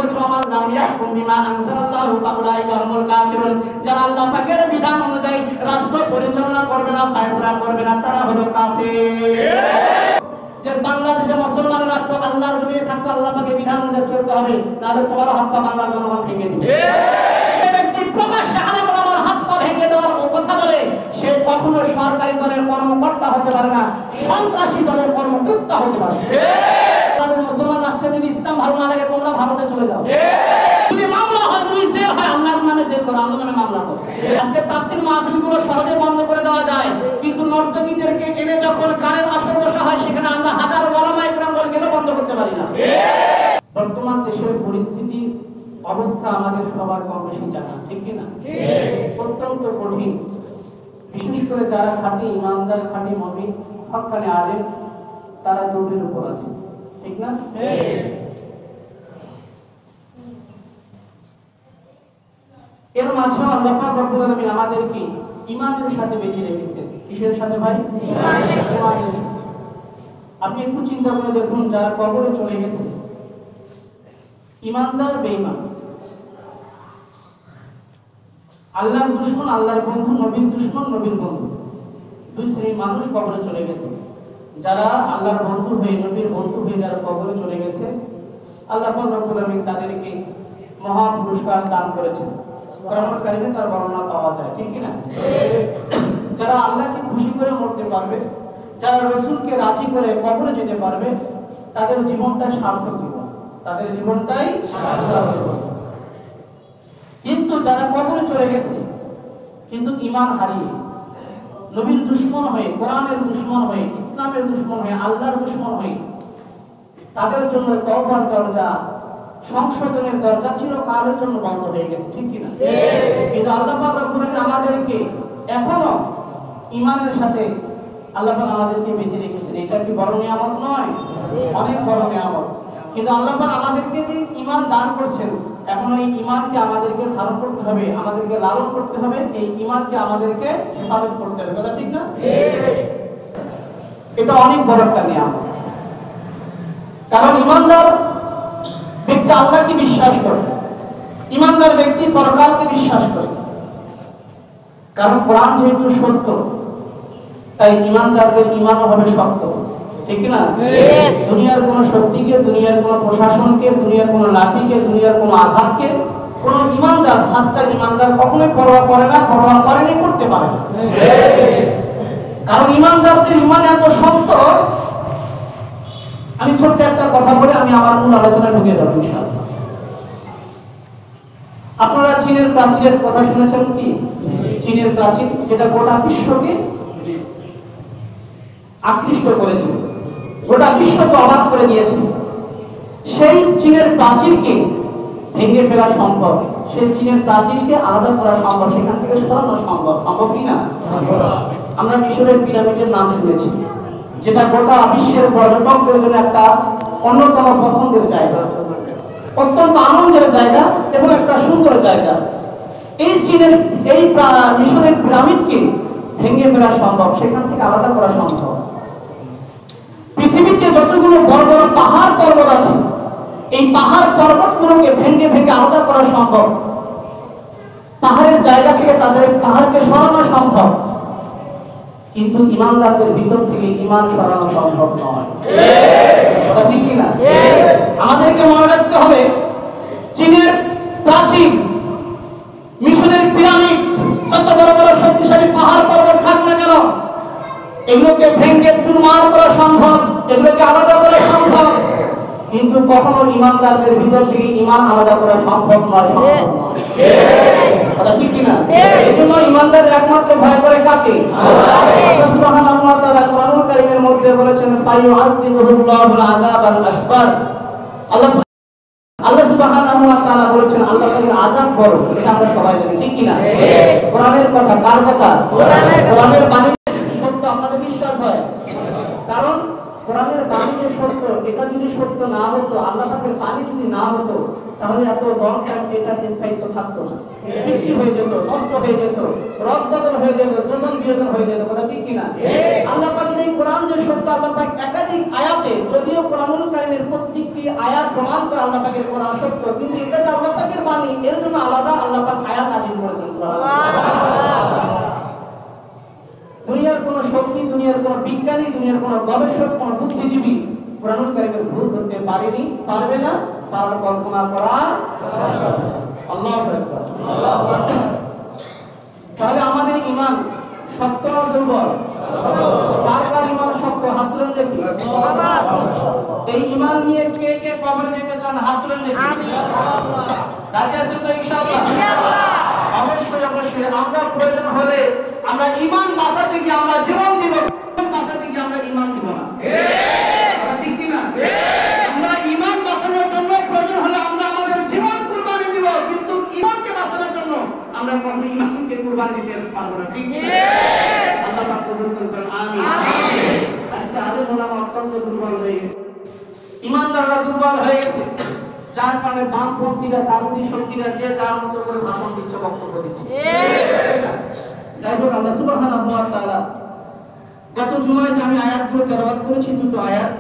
বলছো আমার নাম ইয়াহকুম বিমা আনজালাল্লাহু ফাউলাইকা হুমুল কাফিরুন, যারা আল্লাহ পাকের বিধান অনুযায়ী রাষ্ট্র পরিচালনা করবে না, ফয়সালা করবে না, তারা হলো কাফির। যে বাংলাদেশে মুসলমান রাষ্ট্র আল্লাহর জমিনে থাকতে আল্লাহ পাকের বিধান অনুযায়ী চলতে হবে, নাহলে তোমার হাত পা বাংলার জনগণ ভেঙে দিবে। যে ব্যক্তি প্রকাশ্যে আলেম ওলামার হাত পা ভেঙে দেওয়ার কথা বলে, সে কখনো সরকারি দলের কর্মকর্তা হতে পারে না, সন্ত্রাসী দলের কর্মকর্তা হতে পারে। তাদের মুসলমান রাষ্ট্রে যদি ইসলাম ভালো না লাগে তোমরা ভারতে চলে যাও। যদি মামলা হয়, যদি জেল হয়, আল্লাহর নামে জেল করো, আল্লাহর নামে মামলা করো। আজকে তাফসীর মাহফিলগুলো সহজে বন্ধ করে দেওয়া যায়, কিন্তু নর্তকীদেরকে এনে যখন গানের আসর বসা হয়, সেখানে আমরা হাজার ওলামা ইকরাম গেলে বন্ধ করতে পারি না। বর্তমান দেশের পরিস্থিতি অবস্থা আমাদের সবার কম বেশি জানা, ঠিক কি না? অত্যন্ত কঠিন। বিশেষ করে যারা খাঁটি ইমানদার, খাঁটি মুমিন, হক্কানি আলেম, তারা দৌড়ের উপর আছে, ঠিক না? এর মাঝেও আল্লাহ পাক রব্বুল আলামিন আমাদেরকে ঈমানের সাথে বেঁচে রেখেছেন। কিসের সাথে ভাই? ঈমানের সাথে। আপনি একটু চিন্তা করে দেখুন, যারা কবরে চলে গেছে, ঈমানদার বেঈমান, আল্লাহর দুশমন আল্লাহর বন্ধু, নবীর দুশমন নবীর বন্ধু, দুই শ্রেণীর মানুষ কবরে চলে গেছে। যারা আল্লাহর বন্ধু হয়ে, নবীর বন্ধু হয়ে যারা কবরে চলে গেছে, আল্লাহ পাক রব্বুল আলামিন তাদেরকে মহা পুরস্কার দান করেছেন। কোরআনুল কারীমে তার বর্ণনা পাওয়া যায়, ঠিক কি না? যারা আল্লাহকে খুশি করে মরতে পারবে, যারা রাসূলকে রাজি করে কবরে যেতে পারবে, তাদের জীবনটা সার্থক জীবন, তাদের জীবনটাই সার্থক জীবন। কিন্তু যারা কবরে চলে গেছে কিন্তু ঈমান হারিয়ে, নবীর দুশমন হয়ে, কোরআনের দুশমন হয়ে, ইসলামের দুশমন হয়ে, আল্লাহর দুশমন হয়ে, তাদের জন্য তওবার দরজা, সংশোধনের দরজা চিরকালের জন্য বন্ধ হয়ে গেছে, ঠিক কি না? কিন্তু আল্লাহ পাক রব্বুল আলামিন আমাদেরকে এখনো ঈমানের সাথে আল্লাহ পাক আমাদেরকে বেঁচে রেখেছেন। এটা কি বড় নিয়ামত নয়? অনেক বড় নিয়ামত। কিন্তু আল্লাহ পাক আমাদেরকে যে ঈমান দান করছেন, এখন এই ঈমানকে আমাদেরকে ধারণ করতে হবে, আমাদেরকে লালন করতে হবে, এই ঈমানকে আমাদেরকে হেফাজত করতে হবে, কথা ঠিক না? এটা অনেক বড় একটা নিয়ামত। কারণ ঈমানদার ব্যক্তি আল্লাহকে বিশ্বাস করে, ঈমানদার ব্যক্তি পরকালকে বিশ্বাস করে। কারণ কোরআন যেহেতু সত্য, তাই ঈমানদারদের ঈমানও হবে সত্য, ঠিক না? দুনিয়ার কোন শক্তিকে, দুনিয়ার কোন প্রশাসনকে, দুনিয়ার কোন লাঠিকে, দুনিয়ার কোন আঘাতকে কোন ঈমানদার, সাচ্চা ঈমানদার কখনোই পরোয়া করে না, পরোয়া করেনি, করতে পারে না। কারণ ঈমানদারদের ঈমান এত সত্য। আমি ছোট্ট একটা কথা বলে আমি আমার মূল আলোচনায় ঢুকে যাব ইনশাআল্লাহ। আপনারা চীনের প্রাচীরের কথা শুনেছেন কি? চীনের প্রাচীর, যেটা গোটা বিশ্বকে আকৃষ্ট করেছে, গোটা বিশ্বকে অবাক করে দিয়েছে। সেই চীনের প্রাচীরকে ভেঙে ফেলা সম্ভব, সেই চীনের প্রাচীরকে আলাদা করা সম্ভব, সেখান থেকে সরানো সম্ভব, সম্ভব কি না? আমরা মিশরের পিরামিডের নাম শুনেছি, যেটা গোটা বিশ্বের পর্যটকদের জন্য একটা অন্যতম পছন্দের জায়গা, অত্যন্ত আনন্দের জায়গা এবং একটা সুন্দর জায়গা। এই চীনের, এই মিশরের পিরামিডকে ভেঙে ফেলা সম্ভব, সেখান থেকে আলাদা করা সম্ভব। পৃথিবীতে যতগুলো বড় বড় পাহাড় পর্বত আছে, এই পাহাড় পর্বতগুলোকে ভেঙে ভেঙে আলাদা করা সম্ভব, পাহাড়ের জায়গা থেকে তাদের পাহাড়কে সরানো সম্ভব। কিন্তু ঈমানদারদের ভিতর থেকে ঈমান সরানো সম্ভব নয়, ঠিক কি না? আমাদেরকে মনে রাখতে হবে, চীনের প্রাচীর, মিশরের পিরামিড, যত বড় বড় শক্তিশালী পাহাড় পর্বত থাক না কেন, এগুলোকে ভেঙে চুরমার করা সম্ভব, এগুলোকে আলাদা করা সম্ভব, কিন্তু কখনো ঈমানদারদের ভিতর থেকে ঈমান আলাদা করা সম্ভব নয়, কথা ঠিক কি না? এজন্য ঈমানদার একমাত্র ভয় করে কাকে? আল্লাহ সুবহানাহু ওয়া তাআলা কোরআনুল কারীমের মধ্যে বলেছেন, ফায়ুআযিবুহুল্লাহুল আযাবাল আকবার। আল্লাহ সুবহানাহু ওয়া তাআলা বলেছেন আল্লাহ পাকের আযাব বড়, এটা আমরা সবাই জানি, ঠিক কি না? কোরআনের কথা, কার কথা? কোরআনের বাণী সত্য, আপনাদের বিশ্বাস হয়? কারণ কোরআনের বাণী যে সত্য, এটা যদি সত্য না হতো, আল্লাহ পাকের বাণী যদি না হতো তাহলে এত লং টাইম এটার স্থায়িত্ব থাকতো না, বিক্রি হয়ে যেত, নষ্ট হয়ে যেত, রদ বদল হয়ে যেত, যোজন বিয়োজন হয়ে যেত। কথা ঠিক কিনা? আল্লাহ পাকের এই কোরআন যে সত্য, আল্লাহ পাক একাধিক আয়াতে, যদিও কোরআনুল কারীমের প্রত্যেকটি আয়াত প্রমাণ করে আল্লাহ পাকের কোরআন সত্য, কিন্তু এটা যে আল্লাহ পাকের বাণী এর জন্য আলাদা আল্লাহ পাক আয়াত নাযিল করেছেন। দুনিয়ার কোন শক্তি, দুনিয়ার কোন বিজ্ঞানী, দুনিয়ার কোন গবেষক, কোন বুদ্ধিজীবী কোরআনুল কারীমের ভুল ধরতে পারেনি, পারবে না, তার কল্পনা করা। আল্লাহু আকবার। তাহলে আমাদের ঈমান শক্ত না দুর্বল? কার কার ঈমান শক্ত? হাত তুলেন দেখি। এই ঈমান নিয়ে কে কে কবরে যেতে চান? হাত তুলেন দেখি। রাজি আছেন তো ইনশাআল্লাহ? অবশ্যই অবশ্যই। আমরা প্রয়োজন হলে আমরা ঈমান বাঁচাতে গিয়ে আমরা জীবন দিব, বাঁচাতে গিয়ে আমরা ঈমান দিব না। ঠিক কি না? আমরা ঈমান বাঁচানোর জন্য প্রয়োজন হলে আমরা আমাদের জীবন কুরবানি দিব, কিন্তু ঈমানকে বাঁচানোর জন্য আমরা কখনো ঈমানকে কুরবানি দিতে পারবো না। ঠিক কি? আল্লাহ পাক কবুল করুন। আমিন। আজকে আলেম ওলামা অত্যন্ত দুর্বল হয়ে গেছে, ঈমানদাররা দুর্বল হয়ে গেছে, যার কারণে বামপন্থীরা, তাগুতি শক্তিরা যে যার মতো করে ভাষণ দিচ্ছে, বক্তব্য দিচ্ছে। যাই হোক, আল্লাহ সুবহানাহু ওয়া তাআলা গত জুমায় যে আমি আয়াতগুলো তেলাওয়াত করেছি, দুটো আয়াত,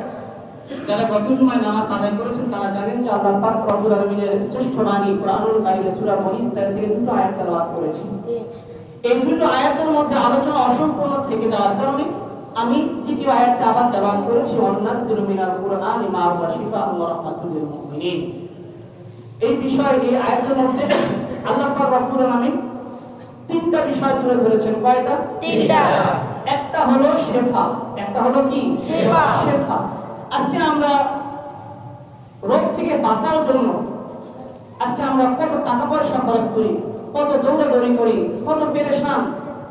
যারা গত জুমায় নামাজ আদায় করেছেন তারা জানেন যে আল্লাহ পাক রব্বুল আলামিনের শ্রেষ্ঠ বাণী কোরআনুল কারীমের সূরা বনী ইসরাঈল থেকে দুটো আয়াত তেলাওয়াত করেছি। এই দুটো আয়াতের মধ্যে আলোচনা অসম্পূর্ণ থেকে যাওয়ার কারণে আমি তৃতীয় আয়াতটা আবার তেলাওয়াত করেছি, ওয়ান্নাজিলু মিনাল কুরআনি মা হুয়া শিফাউন ওয়া রাহমাতুল লিল মুমিনিন। এই বিষয়, এই আয়াতের মধ্যে আল্লাহ পাক রব্বুল আলামিন তিনটা বিষয় তুলে ধরেছেন। কয়টা? তিনটা। একটা হলো শেফা, একটা হলো কি? শেফা। শেফা। আজকে আমরা রোগ থেকে বাঁচার জন্য আজকে আমরা কত টাকা পয়সা খরচ করি, কত দৌড়াদৌড়ি করি, কত পেরেশান,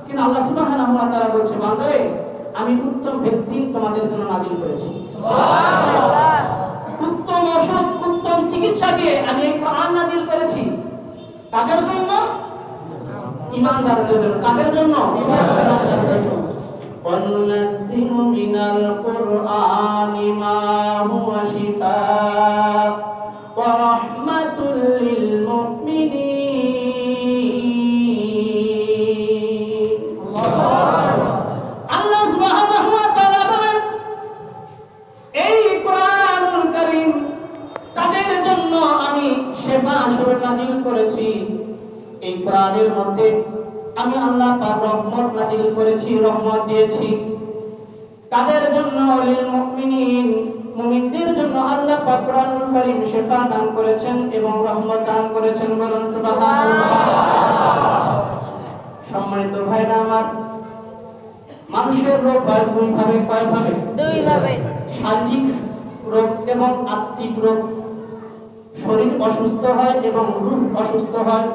কিন্তু আল্লাহ সুবহানাহু ওয়া তাআলা বলছে, বান্দারে আমি উত্তম ভ্যাকসিন তোমাদের জন্য নাযিল করেছি। সুবহানাল্লাহ। উত্তম ওষুধ, উত্তম চিকিৎসা দিয়ে আমি এই কোরআন নাযিল করেছি। কাদের জন্য? ঈমানদারদের জন্য। কাদের জন্য? ঈমানদারদের জন্য। وَنُنَزِّلُ مِنَ الْقُرْآنِ مَا هُوَ شِفَاءٌ وَرَحْمَةٌ لِلْمُؤْمِنِينَ। আল্লাহ সুবহানাহু ওয়া তাআলা বলেন, এই কোরআনুল কারীম তাদের জন্য আমি শিফা স্বরূপ নাযিল করেছি। এই কোরআনের মধ্যে আমি আল্লাহ পাক রহমত নাযিল করেছি, রহমত দিয়েছি। তাদের জন্য লিল মুমিনিন, মুমিনদের জন্য আল্লাহ পাক কোরআনুল কারীম শিফা দান করেছেন এবং রহমত দান করেছেন। বলুন সুবহানাল্লাহ। সম্মানিত ভাইরা আমার, মানুষের রোগ হয় দুই ভাবে। কয় ভাবে? দুই ভাবে। শারীরিক রোগ এবং আত্মিক রোগ। শরীর অসুস্থ হয় এবং রূহ অসুস্থ হয়।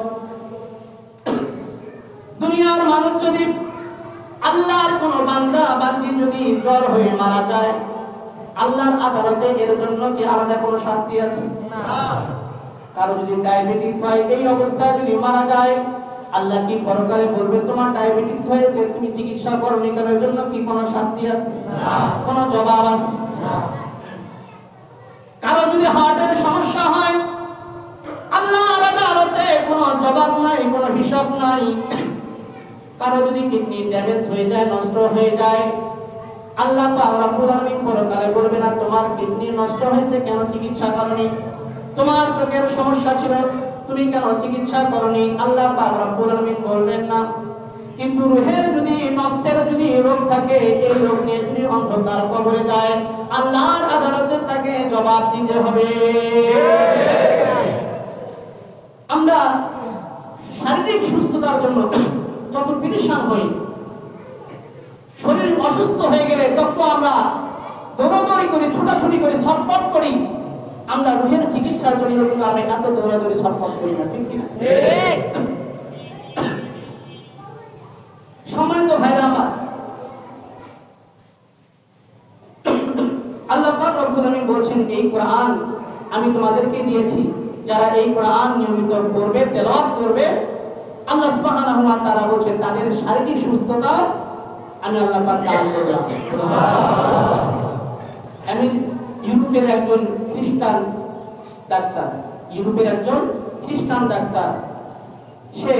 দুনিয়ার মানুষ যদি, আল্লাহর কোন বান্দা বান্দি যদি জ্বর হয়ে মারা যায়, আল্লাহর আদালতে এর জন্য কি আলাদা কোনো শাস্তি আছে? না। কারো যদি ডায়াবেটিস হয়, এই অবস্থায় যদি মারা যায়, আল্লাহ কি পরকালে বলবে তোমার ডায়াবেটিস হয়েছে, তুমি চিকিৎসা করোনি কেন, এর জন্য কি কোনো শাস্তি আছে? না। কোনো জবাব আছে? না। কারো যদি হার্টের সমস্যা হয়, আল্লাহর আদালতে কোনো জবাব নাই, কোনো হিসাব নাই। কারো যদি কিডনি ড্যামেজ হয়ে যায়, নষ্ট হয়ে যায়, আল্লাহ পাক রব্বুল আলামিন পরকালে বলবে না তোমার কিডনি নষ্ট হয়েছে কেন চিকিৎসা করনি, তোমার চোখের সমস্যা ছিল তুমি কেন চিকিৎসা করনি, আল্লাহ পাক রব্বুল আলামিন বলবেন না। কিন্তু রূহের যদি, নফসের যদি রোগ থাকে, এই রোগ নিয়ে যদি অন্ধকার কবরে যায়, আল্লাহর আদালতে তাকে জবাব দিতে হবে। আমরা শারীরিক সুস্থতার জন্য যত পেরেশান হই, শরীর অসুস্থ হয়ে গেলে তত আমরা দৌড়াদৌড়ি করি, ছুটাছুটি করি, ছটফট করি। আমরা রুহের চিকিৎসার জন্য কিন্তু আমরা এত দৌড়াদৌড়ি ছটফট করি না। ঠিক কিনা? সম্মানিত ভাইরা আমার, আল্লাহ পাক রব্বুল আলামিন বলছেন, এই কোরআন আমি তোমাদেরকে দিয়েছি, যারা এই কোরআন নিয়মিত পড়বে, তেলাওয়াত করবে, আল্লাহ সুবহানাহু ওয়া তাআলা বলেন তাদের শারীরিক সুস্থতা আমি আল্লাহ পাক দান করলাম। সুবহানাল্লাহ। আমি ইউরোপের একজন খ্রিস্টান ডাক্তার, ইউরোপের একজন খ্রিস্টান ডাক্তার। সে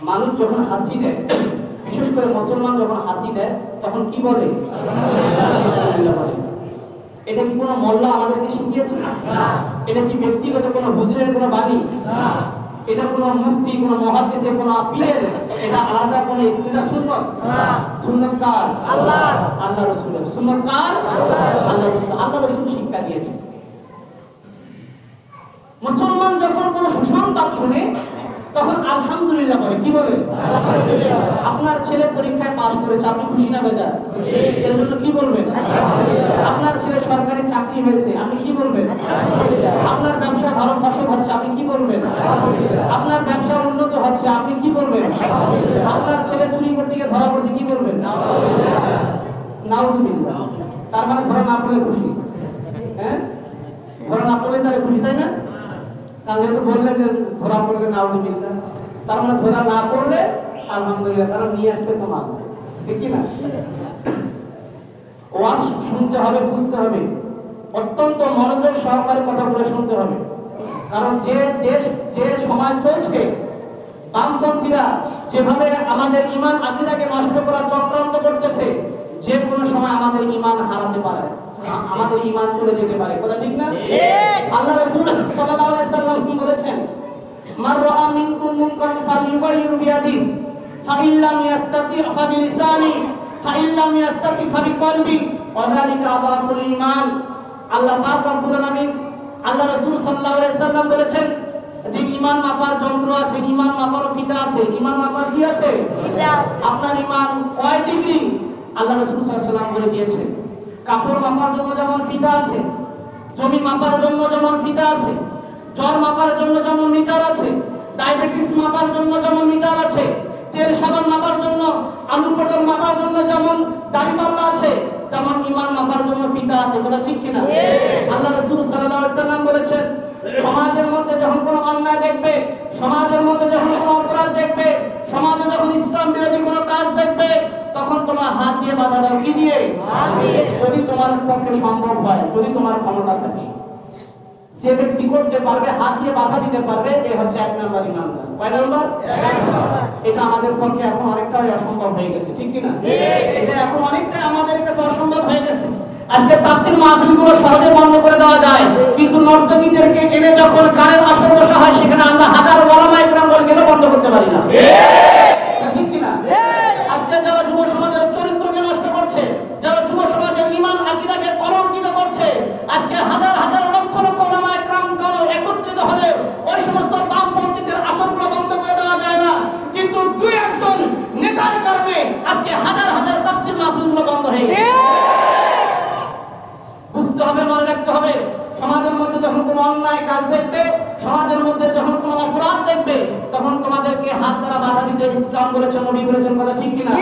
মানুষ যখন হাসি দেয়, বিশেষ করে মুসলমান যখন হাসি দেয়, তখন কি বলে? এটা কি কোনো মোল্লা আমাদেরকে শিখিয়েছে? এটা কি ব্যক্তিগত কোনো হুজুরের কোনো বাণী? এটা কোনো মুফতি, কোনো মুহাদ্দিসের, কোনো পীরের এটা আলাদা কোনো এক্সট্রা সুন্নাত? সুন্নাত কার? আল্লাহ, আল্লাহ রাসূলের। সুন্নাত কার? আল্লাহ রাসূল। আল্লাহ রাসূল শিক্ষা দিয়েছেন। মুসলমান যখন কোনো সুসংবাদ শুনে তখন আলহামদুলিল্লাহ বলে। কি বলে? আলহামদুলিল্লাহ। আপনার ছেলে পরীক্ষায় পাস করেছে, আপনি খুশি না বেজার? এর জন্য কি বলবেন? আলহামদুলিল্লাহ। আপনার ছেলে সরকারি চাকরি হয়েছে, আপনি কি বলবেন? আলহামদুলিল্লাহ। আপনার ব্যবসা ভালো ফসল হচ্ছে, আপনি কি বলবেন? আলহামদুলিল্লাহ। আপনার ব্যবসা উন্নত হচ্ছে, আপনি কি বলবেন? আলহামদুলিল্লাহ। আপনার ছেলে চুরি করতে গিয়ে ধরা পড়ছে, কি বলবেন? আলহামদুলিল্লাহ। নাউজুবিল্লাহ। তার মানে ধরা না পড়লে খুশি? হ্যাঁ, ধরা না পড়লে তাহলে খুশি, তাই না? কারণ যেহেতু বললেন যে ধরা পড়লে নাউজুবিল্লাহ, তার মানে ধরা না পড়লে আলহামদুলিল্লাহ, কারণ নিয়ে আসছে তো মাল, ঠিক কি না? ওয়াজ শুনতে হবে, বুঝতে হবে, অত্যন্ত মনোযোগ সহকারে কথাগুলো শুনতে হবে। কারণ যে দেশ, যে সমাজ চলছে, বামপন্থীরা যেভাবে আমাদের ঈমান আকীদাকে নষ্ট করার চক্রান্ত করতেছে, যে কোনো সময় আমাদের ঈমান হারাতে পারে, আমাদের ঈমান চলে যেতে পারে। কথা ঠিক না? আল্লাহ রাসূল সাল্লাল্লাহু আলাইহি সাল্লাম কি বলেছেন? মান রাআ মিনকুম মুনকারান ফালইউগাইয়িরু বিয়াদিহি ফাইন লাম ইস্তাতি ফাবিলিসানি ফাইন লাম ইস্তাতি ফাবিকলবি ওয়া যালিকা আযাফুল ঈমান। আল্লাহ পাক রব্বুল আলামিন, আল্লাহ রাসূল সাল্লাল্লাহু আলাইহি সাল্লাম বলেছেন যে ঈমান মাপার যন্ত্র আছে, ঈমান মাপার ফিতা আছে। ঈমান মাপার কি আছে? ফিতা। আপনার ঈমান কয় ডিগ্রি আল্লাহ রাসূল সাল্লাল্লাহু আলাইহি সাল্লাম বলে দিয়েছেন। কাপড় মাপার জন্য যেমন ফিতা আছে, জমি মাপার জন্য যেমন ফিতা আছে, জ্বর মাপার জন্য যেমন মিটার আছে, ডায়াবেটিস মাপার জন্য যেমন মিটার আছে, তেল সাবান মাপার জন্য, আলু পটল মাপার জন্য যেমন দাড়িপাল্লা আছে, তেমন ঈমান মাপার জন্য ফিতা আছে। কথা ঠিক কিনা? আল্লাহ রাসূল সাল্লাল্লাহু আলাইহি সাল্লাম বলেছেন, সমাজের মধ্যে যখন কোনো অন্যায় দেখবে, সমাজের মধ্যে যখন কোনো অপরাধ দেখবে, সমাজে যখন ইসলাম বিরোধী কোনো কাজ দেখবে, তখন তোমার হাত দিয়ে বাধা দাও। কি দিয়ে? হাত দিয়ে। যদি তোমার পক্ষে সম্ভব হয়, যদি তোমার ক্ষমতা থাকে, যে ব্যক্তি করতে পারবে, হাত দিয়ে বাধা দিতে পারবে, এই হচ্ছে এক নাম্বার ঈমানদার। কয় নাম্বার? এক নাম্বার। এটা আমাদের পক্ষে এখন অনেকটাই অসম্ভব হয়ে গেছে, ঠিক কি না? এটা এখন অনেকটাই আমাদের কাছে অসম্ভব হয়ে গেছে। আজকে তাফসীর মাহফিলগুলো সহজে বন্ধ করে দেওয়া যায়, কিন্তু নর্তকীদেরকে এনে যখন গানের আসর বসা হয়, সেখানে আমরা হাজার ওলামা ইকরাম গেলে বন্ধ করতে পারি না, ঠিক কি না? আজকে যারা যুব সমাজের চরিত্রকে নষ্ট করছে, যারা যুব সমাজের ঈমান আকীদাকে কলঙ্কিত করছে, আজকে হাজার হাজার লক্ষ লক্ষ ওলামা ইকরাম একত্রিত হলে ওই সমস্ত বামপন্থীদের আসরগুলো বন্ধ করে দেওয়া যায় না, কিন্তু দুই একজন নেতার কারণে আজকে হাজার হাজার তাফসীর মাহফিলগুলো বন্ধ হয়ে গেছে। বুঝতে হবে, মনে রাখতে হবে, সমাজের মধ্যে যখন কোনো অন্যায় কাজ দেখবে, সমাজের মধ্যে যখন কোনো অপরাধ দেখবে, তখন তোমাদেরকে হাত দ্বারা বাধা দিতে ইসলাম বলেছেন, নবী বলেছেন। কথা ঠিক কিনা?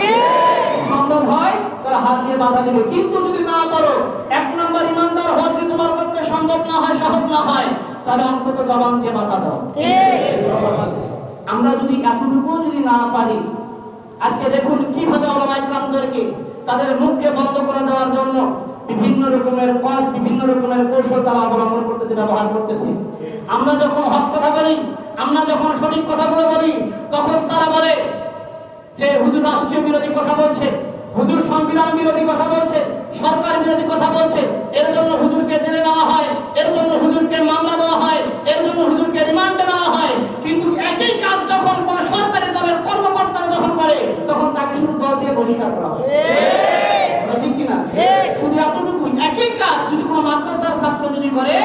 সম্ভব হয় তারা হাত দিয়ে বাধা দিবে, কিন্তু যদি না পারো, এক নাম্বার ঈমানদার হওয়া যদি তোমার পক্ষে সম্ভব না হয়, সহজ না হয়, তাহলে অন্তত জবান দিয়ে বাধা দাও। আমরা যদি এতটুকু যদি না পারি, আজকে দেখুন কিভাবে ওলামা ইকরামদেরকে তাদের মুখকে বন্ধ করে দেওয়ার জন্য বিভিন্ন রকমের কাজ, বিভিন্ন রকমের কৌশল তারা অবলম্বন করতেছে, ব্যবহার করতেছে। আমরা যখন হক কথা বলি, আমরা যখন সঠিক কথাগুলো বলি, তখন তারা বলে যে হুজুর রাষ্ট্রীয় বিরোধী কথা বলছে, হুজুর সংবিধান বিরোধী কথা বলছে, সরকার বিরোধী কথা বলছে, এর জন্য হুজুরকে জেলে নেওয়া হয়, এর জন্য হুজুরকে মামলা দেওয়া হয়, এর জন্য হুজুরকে রিমান্ডে নেওয়া হয়। কিন্তু একই কাজ যখন কোন সরকারি দলের কর্মকর্তারা যখন করে, তখন তাকে শুধু দল থেকে বহিষ্কার করা হয়, ঠিক কিনা? শুধু এতটুকু, একই কাজ যদি কোনো মাদ্রাসার ছাত্র যদি করে,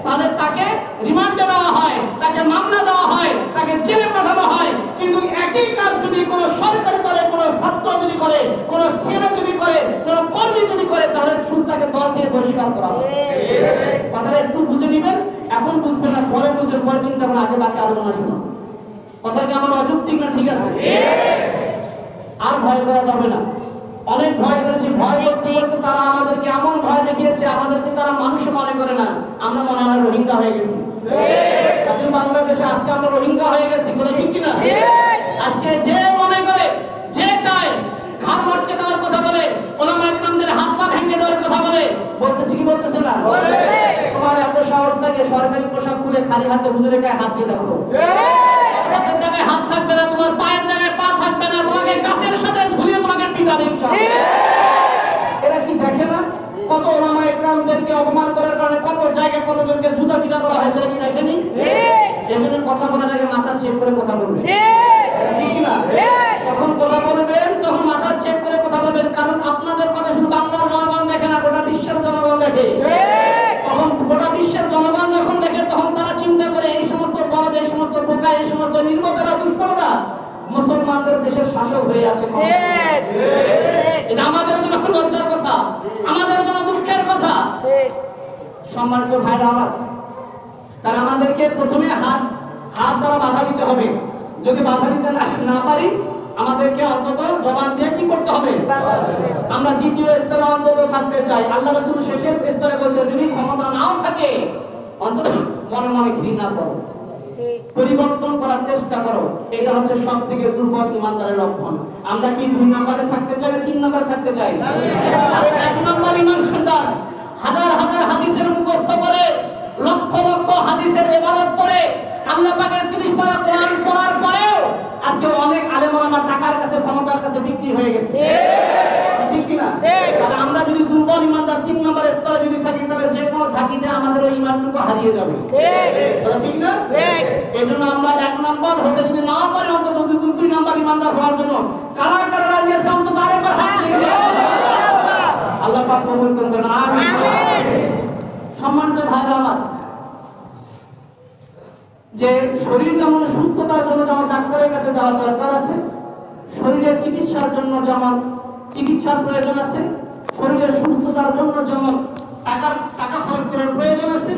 তাহলে তাকে রিমান্ডে নেওয়া হয়, তাকে মামলা দেওয়া হয়, তাকে জেলে পাঠানো হয়। কিন্তু একই কাজ যদি কোনো সরকারি দলের কোনো ছাত্র যদি করে, কোনো সেনা যদি করে, কোনো কর্মী যদি করে, তাহলে শুধু তাকে দল থেকে বহিষ্কার করা হয়। কথাটা একটু বুঝে নেবেন, এখন বুঝবেন না, পরে বুঝবেন, পরে চিন্তা করেন, আগে বাকি আলোচনা শুনুন। কথা কি আমার অযৌক্তিক না? ঠিক আছে, আর ভয় করা যাবে না। অনেক ভয় করেছি, ভয় করতে করতে তারা আমাদেরকে এমন ভয় দেখিয়েছে, আমাদেরকে তারা মানুষ মনে করে না, আমরা মনে হয় রোহিঙ্গা হয়ে গেছি। বাংলাদেশে আজকে আমরা রোহিঙ্গা হয়ে গেছি, বলে ঠিক কিনা? আজকে যে মনে করে, যে চায় ঘাড় মটকে দেওয়ার কথা বলে, ওলামা ইকরামদের হাত পা ভেঙে দেওয়ার কথা বলে, বলতেছি কি বলতেছে না? তোমার এত সাহস থাকে সরকারি পোশাক খুলে খালি হাতে হুজুরের গায়ে হাত দিয়ে দেখো, হাতের জায়গায় হাত থাকবে না, তোমার পায়ের জায়গায় পা থাকবে না, তোমাকে গাছের সাথে ঝুলিয়ে তোমাকে পিটাবে। এরা কি দেখে না কত ওলামা ইকরামদেরকে অপমান করার কারণে কত জায়গায় কতজনকে জুতা পিটা করা হয়েছে নাকি দেখেনি? এজন্য কথা বলার আগে মাথা চেক করে কথা বলবেন, ঠিক না? যখন কথা বলবেন তখন মাথা চেক করে কথা বলবেন, কারণ আপনাদের কথা শুধু বাংলার জনগণ দেখে না, গোটা বিশ্বের জনগণ দেখে। তখন গোটা বিশ্বের জনগণ যখন দেখে তখন তারা চিন্তা করে এই সমস্ত বড়, এই সমস্ত বোকা, এই সমস্ত নির্বোধেরা, দুষ্কর্মীরা মুসলমানদের দেশের শাসক হয়ে আছে। এটা আমাদের জন্য লজ্জার কথা, আমাদের জন্য দুঃখের কথা। সম্মানিত ভাইরা আমার, তারা আমাদেরকে প্রথমে হাত দ্বারা বাধা দিতে হবে। যদি বাধা দিতে না পারি আমাদেরকে অন্তত জবান দিয়ে কি করতে হবে? আমরা দ্বিতীয় স্তরে অন্তত থাকতে চাই। আল্লাহ রাসূল শেষের স্তরে বলেছেন যদি ক্ষমতা নাও থাকে অন্তত মনে মনে ঘৃণা করো, পরিবর্তন করার চেষ্টা করো। এটা হচ্ছে সবথেকে দুর্বল ইমানদারের লক্ষণ। আমরা কি 2 নম্বরে থাকতে চাই না 3 নম্বরে থাকতে চাই? আরে 1 নম্বর ইমানদার হাজার হাজার হাদিসের মুখস্থ করে, লক্ষ লক্ষ হাদিসের ইবাদত করে, আল্লাহ পাকের 30 পারা কোরআন পড়ার পরেও আজকে অনেক আলেম ওলামা টাকার কাছে, ক্ষমতার কাছে বিক্রি হয়ে গেছে, ঠিক কি না? তাহলে আমরা যদি দুর্বল ইমানদার 3 নম্বরের স্তরে যদি থাকি তাহলে যে কোনো ঝাঁকিতে আমাদের ওই ইমানটুকু হারিয়ে যাবে, ঠিক না? এজন্য আমরা 1 নম্বর হতে যদি না পারি অন্তত 2 নম্বর ইমানদার হওয়ার জন্য কারা কারা রাজি আছে অন্তত আরেকবার হাত তুলে আল্লাহ পাক কবুল করবেন, আমিন। সম্মানিত ভাইরা আমার, যে শরীর যেমন সুস্থতার জন্য যেমন ডাক্তারের কাছে যাওয়ার দরকার আছে, শরীরের চিকিৎসার জন্য যেমন চিকিৎসার প্রয়োজন আছে, শরীরের সুস্থতার জন্য যেমন টাকা খরচ করার প্রয়োজন আছে,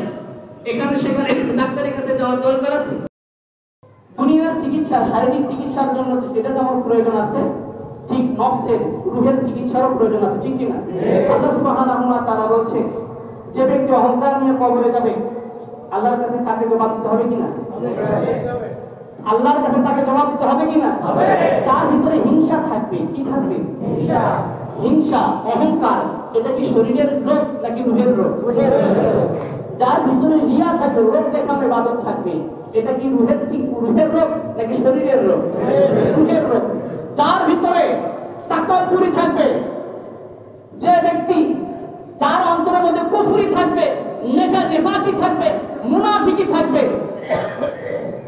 এখানে সেখানে ডাক্তারের কাছে যাওয়ার দরকার আছে। দুনিয়ার চিকিৎসা, শারীরিক চিকিৎসার জন্য এটা যেমন প্রয়োজন আছে, ঠিক নফসের, রুহের চিকিৎসারও প্রয়োজন আছে, ঠিক কি না? আল্লাহ সুবহানাহু ওয়া তাআলা বলছে যে ব্যক্তি অহংকার নিয়ে কবরে যাবে আল্লাহর কাছে তাকে জবাব দিতে হবে কিনা? আল্লাহর কাছে তাকে জবাব দিতে হবে কিনা? তার ভিতরে হিংসা থাকবে, কি থাকবে? হিংসা, অহংকার। এটা কি শরীরের রোগ নাকি রুহের রোগ? যার ভিতরে রিয়া থাকবে, রোগ দেখানোর ইবাদত থাকবে, এটা কি রুহের রোগ নাকি শরীরের রোগ? রুহের রোগ। যার ভিতরে তাকাব্বুরি থাকবে, যে ব্যক্তি যার অন্তরের মধ্যে কুফরি থাকবে, নেফাকি থাকবে, মুনাফিকি থাকবে,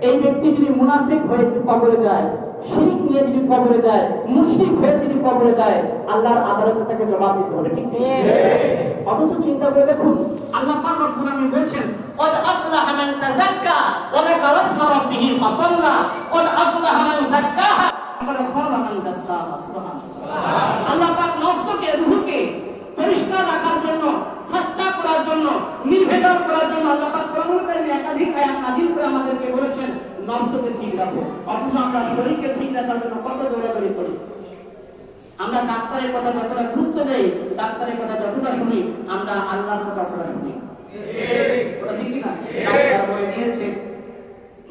এই ব্যক্তি যদি মুনাফিক হয়ে কবরে যায়, শিরক নিয়ে যদি কবরে যায়, মুশরিক হয়ে যদি কবরে যায়, আল্লাহর আদালতে তাকে জবাব দিতে হবে, ঠিক কি? অথচ চিন্তা করে দেখুন আল্লাহ পাক রব্বুল আলামিন বলেছেন قد أفلح من تزكى وذكر اسم ربه فصلى قد أفلح من زكاها وقد خاب من دساها। সুবহানাল্লাহ। আল্লাহ পাক নফসকে, রূহকে পরিষ্কার রাখার জন্য, সচ্চা করার জন্য, নির্ভেজাল করার জন্য আল্লাহ পাক কোরআনুল কারীমে একাধিক আয়াত নাযিল করে আমাদেরকে বলেছেন নফসকে ঠিক রাখো। অথচ আমরা শরীরকে ঠিক রাখার জন্য কত দৌড়াদৌড়ি করি। আমরা ডাক্তারের কথা যতটা গুরুত্ব দেই, ডাক্তারের কথা যতটা শুনি, আমরা আল্লাহর কথা ততটা শুনি, ঠিক কি না? ডাক্তার বলে দিয়েছে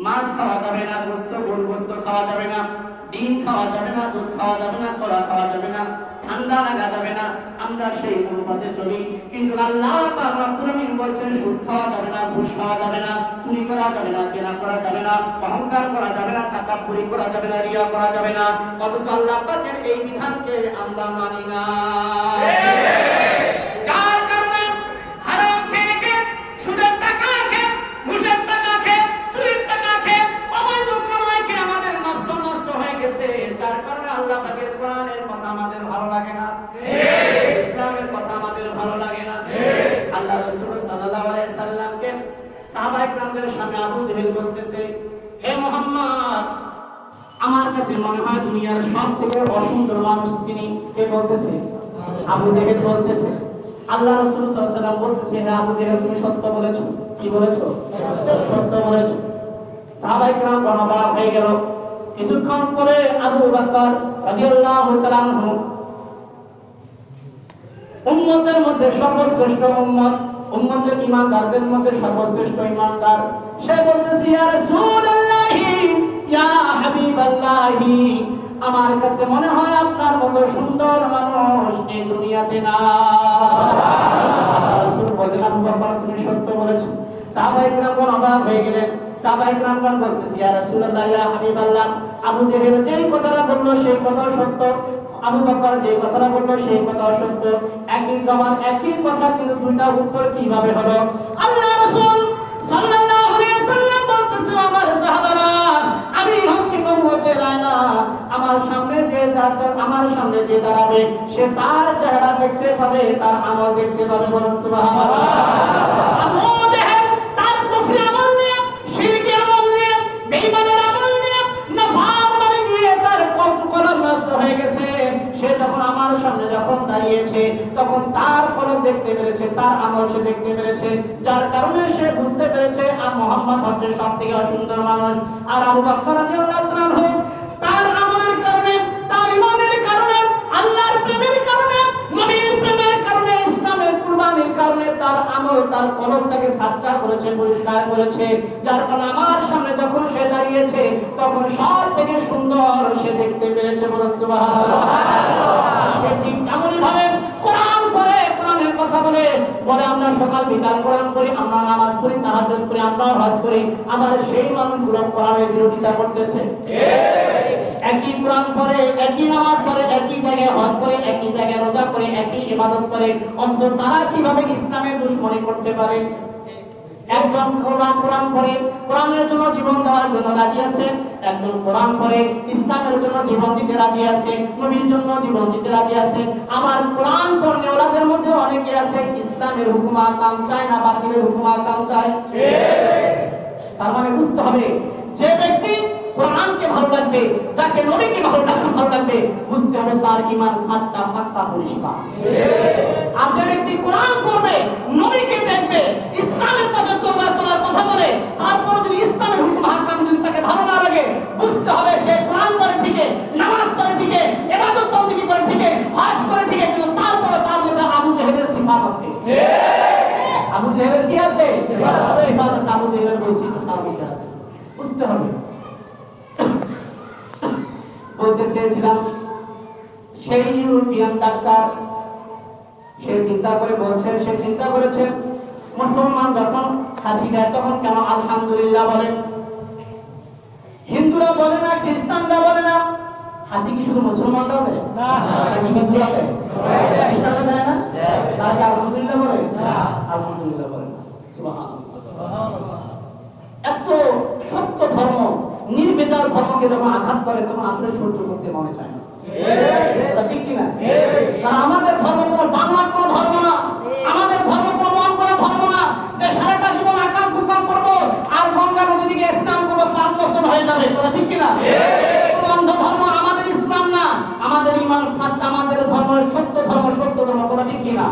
মাছ খাওয়া যাবে না, গোশত, গরুর গোশত খাওয়া যাবে না, ডিম খাওয়া যাবে না, দুধ খাওয়া যাবে না, কলা খাওয়া যাবে না, ঠান্ডা লাগা যাবে না, আমরা সেই অনুপাতে চলি। কিন্তু আল্লাহ পাক রব্বুল আলামিন বলেছেন সুদ খাওয়া যাবে না, ঘুষ খাওয়া যাবে না, চুরি করা যাবে না, জেনা করা যাবে না, অহংকার করা যাবে না, তাকাব্বুরি করা যাবে না, রিয়া করা যাবে না। অথচ আল্লাহ পাকের এই বিধানকে আমরা মানি না। যার কারণে হারাম খেয়ে, সুদের টাকা খেয়ে, ঘুষের টাকা খেয়ে, চুরির টাকা খেয়ে, অবৈধ কামাই খেয়ে আমাদের নফস নষ্ট হয়ে গেছে। যার কারণে আল্লাহ পাকের কোরআনের কথা আমাদের ভালো লাগে না, ইসলামের কথা আমাদের ভালো লাগে না। আল্লাহ রাসূল সাল্লাল্লাহু আলাইহি সাল্লামকে সাহাবায়ে কেরামদের সামনে আবু জেহেল বলতেছে, হে মুহাম্মদ, আমার কাছে মনে হয় দুনিয়ার সবথেকে অসুন্দর মানুষ তিনি। কে বলতেছে? আবু জেহেল বলতেছে। আল্লাহ রাসূল সাল্লাল্লাহু আলাইহি সাল্লাম বলতেছে, হে আবু জেহেল, তুমি সত্য বলেছো। কি বলেছো? সত্য বলেছো। সাহাবায়ে কেরাম অবাক হয়ে গেল। কিছুক্ষণ পরে আবু বকর রাদিয়াল্লাহু তাআলা আনহু, উম্মতের মধ্যে সর্বশ্রেষ্ঠ উম্মত, উম্মতের ঈমানদারদের মধ্যে সর্বশ্রেষ্ঠ ঈমানদার, সে বলতেছে, ইয়া রাসূলুল্লাহি, ইয়া হাবিবাল্লাহি, আমার কাছে মনে হয় আপনার মতো সুন্দর মানুষ এই দুনিয়াতে না। বলেন আবু বকর তুমি সত্য বলেছো। সাহাবায়ে কেরামগণ অবাক হয়ে গেলেন। সাহাবায়ে কেরামগণ বলতেছে ইয়া রাসূলুল্লাহ ইয়া হাবিবাল্লাহ, আবু জেহেল যেই কথাটা বললো সেই কথাও সত্য, আবু বকর যে কথাটা বললো সেই কথাও সত্য। একই জবান একই কথা, কিন্তু দুইটা উত্তর কিভাবে হলো? আল্লাহ রাসূল সাল্লাল্লাহু আলাইহি ওয়াসাল্লাম বলতেছে আমার সাহাবারা, আমি হচ্ছি নবুয়তের আয়না। আমার সামনে যে দাঁড়াবে সে তার চেহারা দেখতে পাবে, তার আমল দেখতে পাবে। বলুন সুবহানাল্লাহ। আবু জেহেল তার কুফরি আমল নিয়ে, শিরকি আমল নিয়ে, বেঈমানের আমল নিয়ে, নাফরমানি নিয়ে তার কলম নষ্ট হয়ে গেছে। সে যখন আমার সামনে যখন দাঁড়িয়েছে তখন তার কলম দেখতে পেরেছে, তার আমল সে দেখতে পেরেছে, যার কারণে সে বুঝতে পেরেছে আর মুহাম্মদ হচ্ছে সবথেকে সুন্দর মানুষ। আর আবু বকর রাদিয়াল্লাহু তাআলা তার আমলের কারণে, তার ঈমানের কারণে, আল্লাহর প্রেমের কারণে, নবীর প্রেমের কারণে, ইসলামের কুরবানির কারণে তার আমল, তার কলমটাকে সাচ্চা করেছে, পরিষ্কার করেছে। যার কারণে আমার সামনে যখন সে দাঁড়িয়েছে তখন সব থেকে সুন্দর সে দেখতে পেরেছে। বলুন সুবহানাল্লাহ। ঠিক তেমনই ভাবে কোরআন পড়ে, কোরআনের কথা বলে আমরা সকাল বিকাল কোরআন পড়ি, আমরা নামাজ পড়ি, তাহাজ্জুদ করি, আমরা হজ করি, আবার সেই মানুষগুলো কোরআনের বিরোধিতা করতেছে। একই কোরআন পড়ে, একই নামাজ পড়ে, একই জায়গায় হজ করে, একই জায়গায় রোজা করে, একই ইবাদত করে, অথচ তারা কিভাবে ইসলামের দুশমনি করতে পারে? একজন কোরআন পড়ে কোরআনের জন্য জীবন দেওয়ার জন্য রাজি আছে, একজন কোরআন পড়ে ইসলামের জন্য জীবন দিতে রাজি আছে, নবীর জন্য জীবন দিতে রাজি আছে। আবার কোরআন পড়লে ওদের মধ্যে অনেকে আছে ইসলামের হুকুম আহকাম চায় না, বাতিলের হুকুম আহকাম চায়। তার মানে বুঝতে হবে যে ব্যক্তি কোরআনকে ভালো লাগবে, যাকে নবীকে ভালো লাগবে, বুঝতে হবে তার ঈমান সাচ্চা, পাক্কা, পরিষ্কার। আর যে ব্যক্তি কোরআন পড়বে, নবীকে দেখবে, ইসলামের পথে চলার কথা বলে, তারপরে যদি ইসলামের হুকুম আহকাম যদি তাকে ভালো না লাগে, বুঝতে হবে সে কোরআন পড়ে ঠিকই, নামাজ পড়ে ঠিকই, ইবাদত বন্দেগী করে ঠিকই, হজ করে ঠিকই, কিন্তু তারপরে তার মধ্যে আবু জেহেলের সিফাত আছে। আবু জেহেলের কি আছে? সিফাত আছে। আবু জেহেলের বৈশিষ্ট্য তার মধ্যে আছে, বুঝতে হবে। বলতে চেয়েছিলাম সেই ইউরোপিয়ান ডাক্তার সে চিন্তা করেছে মুসলমান যখন হাসি দেয় তখন কেন আলহামদুলিল্লাহ বলে? হিন্দুরা বলে না, খ্রিস্টানরা বলে না, হাসি কি শুধু মুসলমানরা দেয়? না, হিন্দুরা দেয়, খ্রিস্টানরা দেয় না, তারা কি আলহামদুলিল্লাহ বলে? না, আলহামদুলিল্লাহ বলে না। সুবহানাল্লাহ। এত সত্য ধর্ম, নির্বেজাল ধর্মকে যখন আঘাত করে তখন আসলে সহ্য করতে মনে চায় না। ঠিক কিনা? কারণ আমাদের ধর্ম কোনো বাংলার কোনো ধর্ম না, আমাদের ধর্ম কোনো মন করা ধর্ম না যে সারাটা জীবন আকাম কুকাম করবো আর গঙ্গা নদী দিকে স্নান করবো, পাপ মোচন হয়ে যাবে। ঠিক কিনা? অন্ধ ধর্ম আমাদের ইসলাম না, আমাদের ঈমান সাচ্চা, আমাদের ধর্ম সত্য ধর্ম, সত্য ধর্ম। কথা ঠিক কিনা?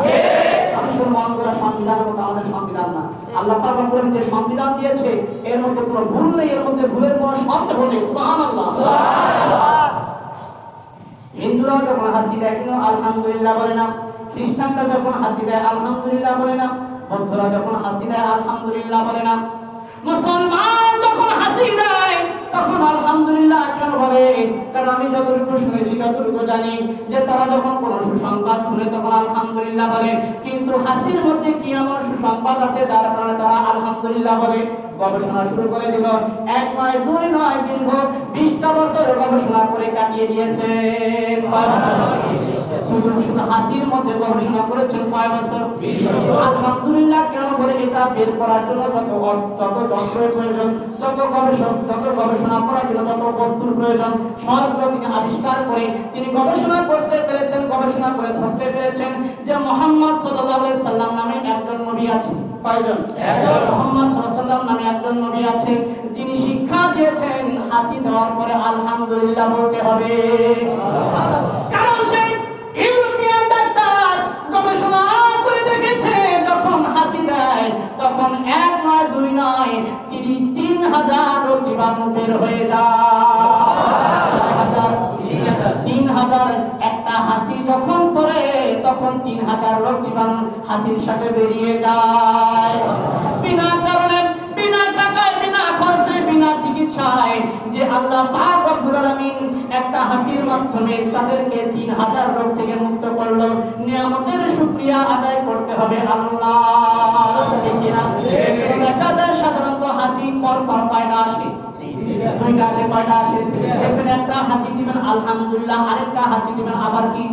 মানুষের মন করা সংবিধানের মতো আমাদের সংবিধান না। আল্লাহ পাক বলেন যে সংবিধান দিয়েছে এর মধ্যে কোনো ভুল নেই, এর মধ্যে ভুলের কোনো সন্দেহ নেই। সুবহানাল্লাহ। হিন্দুরা যখন হাসি দেয় কিন্তু আলহামদুলিল্লাহ বলে না, খ্রিস্টানরা যখন হাসি দেয় আলহামদুলিল্লাহ বলে না, বৌদ্ধরা যখন হাসি দেয় আলহামদুলিল্লাহ বলে না, মুসলমান যখন হাসি দেয় তখন আলহামদুলিল্লাহ কেন বলে? কারণ আমি যতটুকু শুনেছি, যতটুকু জানি যে তারা যখন কোনো সুসংবাদ শুনে তখন আলহামদুলিল্লাহ বলে, কিন্তু হাসির মধ্যে কি এমন সুসংবাদ আছে যার কারণে তারা আলহামদুলিল্লাহ বলে? গবেষণা শুরু করে দিল। 1 নয় 2 নয়, দীর্ঘ 20টা বছর গবেষণা করে কাটিয়ে দিয়েছে। শুধু হাসির মধ্যে গবেষণা করেছেন কয় বছর? আলহামদুলিল্লাহ কেন বলে এটা বের করার জন্য যত যন্ত্রের প্রয়োজন, যত গবেষণা করার জন্য যত বস্তুর প্রয়োজন, সবগুলো তিনি আবিষ্কার করে তিনি গবেষণা করতে পেরেছেন, গবেষণা করে ধরতে পেরেছেন যে মুহাম্মদ সাল্লাল্লাহু আলাইহি সাল্লাম নামে একজন নবী আছে। কয়জন? একজন। মুহাম্মদ সাল্লাল্লাহু আলাইহি সাল্লাম নামে একজন নবী আছে যিনি শিক্ষা দিয়েছেন হাসি দেওয়ার পরে আলহামদুলিল্লাহ বলতে হবে। কারণ সেই ইউরোপিয়ান ডাক্তার গবেষণা করে দেখেছে যখন হাসি দেয় তখন 1 নয় 2 নয় 3,000 রোগ জীবাণু বের হয়ে যায়। 3,000 একটা হাসি যখন পড়ে তখন 3,000 রোগ জীবাণু হাসির সাথে বেরিয়ে যায়। বিনা কারণে, বিনা টাকায়, বিনা খরচে, বিনা চিকিৎসায় যে আল্লাহ পাক রব্বুল আলামিন একটা হাসির মাধ্যমে তাদেরকে 3000 রোগ থেকে মুক্ত করলো। নিয়ামতের শুকরিয়া আদায় করতে হবে আল্লাহ। ঠিক কিনা? দেখা যায় সাধারণত হাসি পর কয়টা আসে? দুইটা আসে। কয়টা আসে? দেখবেন একটা হাসি দিবেন আলহামদুলিল্লাহ, আরেকটা হাসি দিবেন আবার কি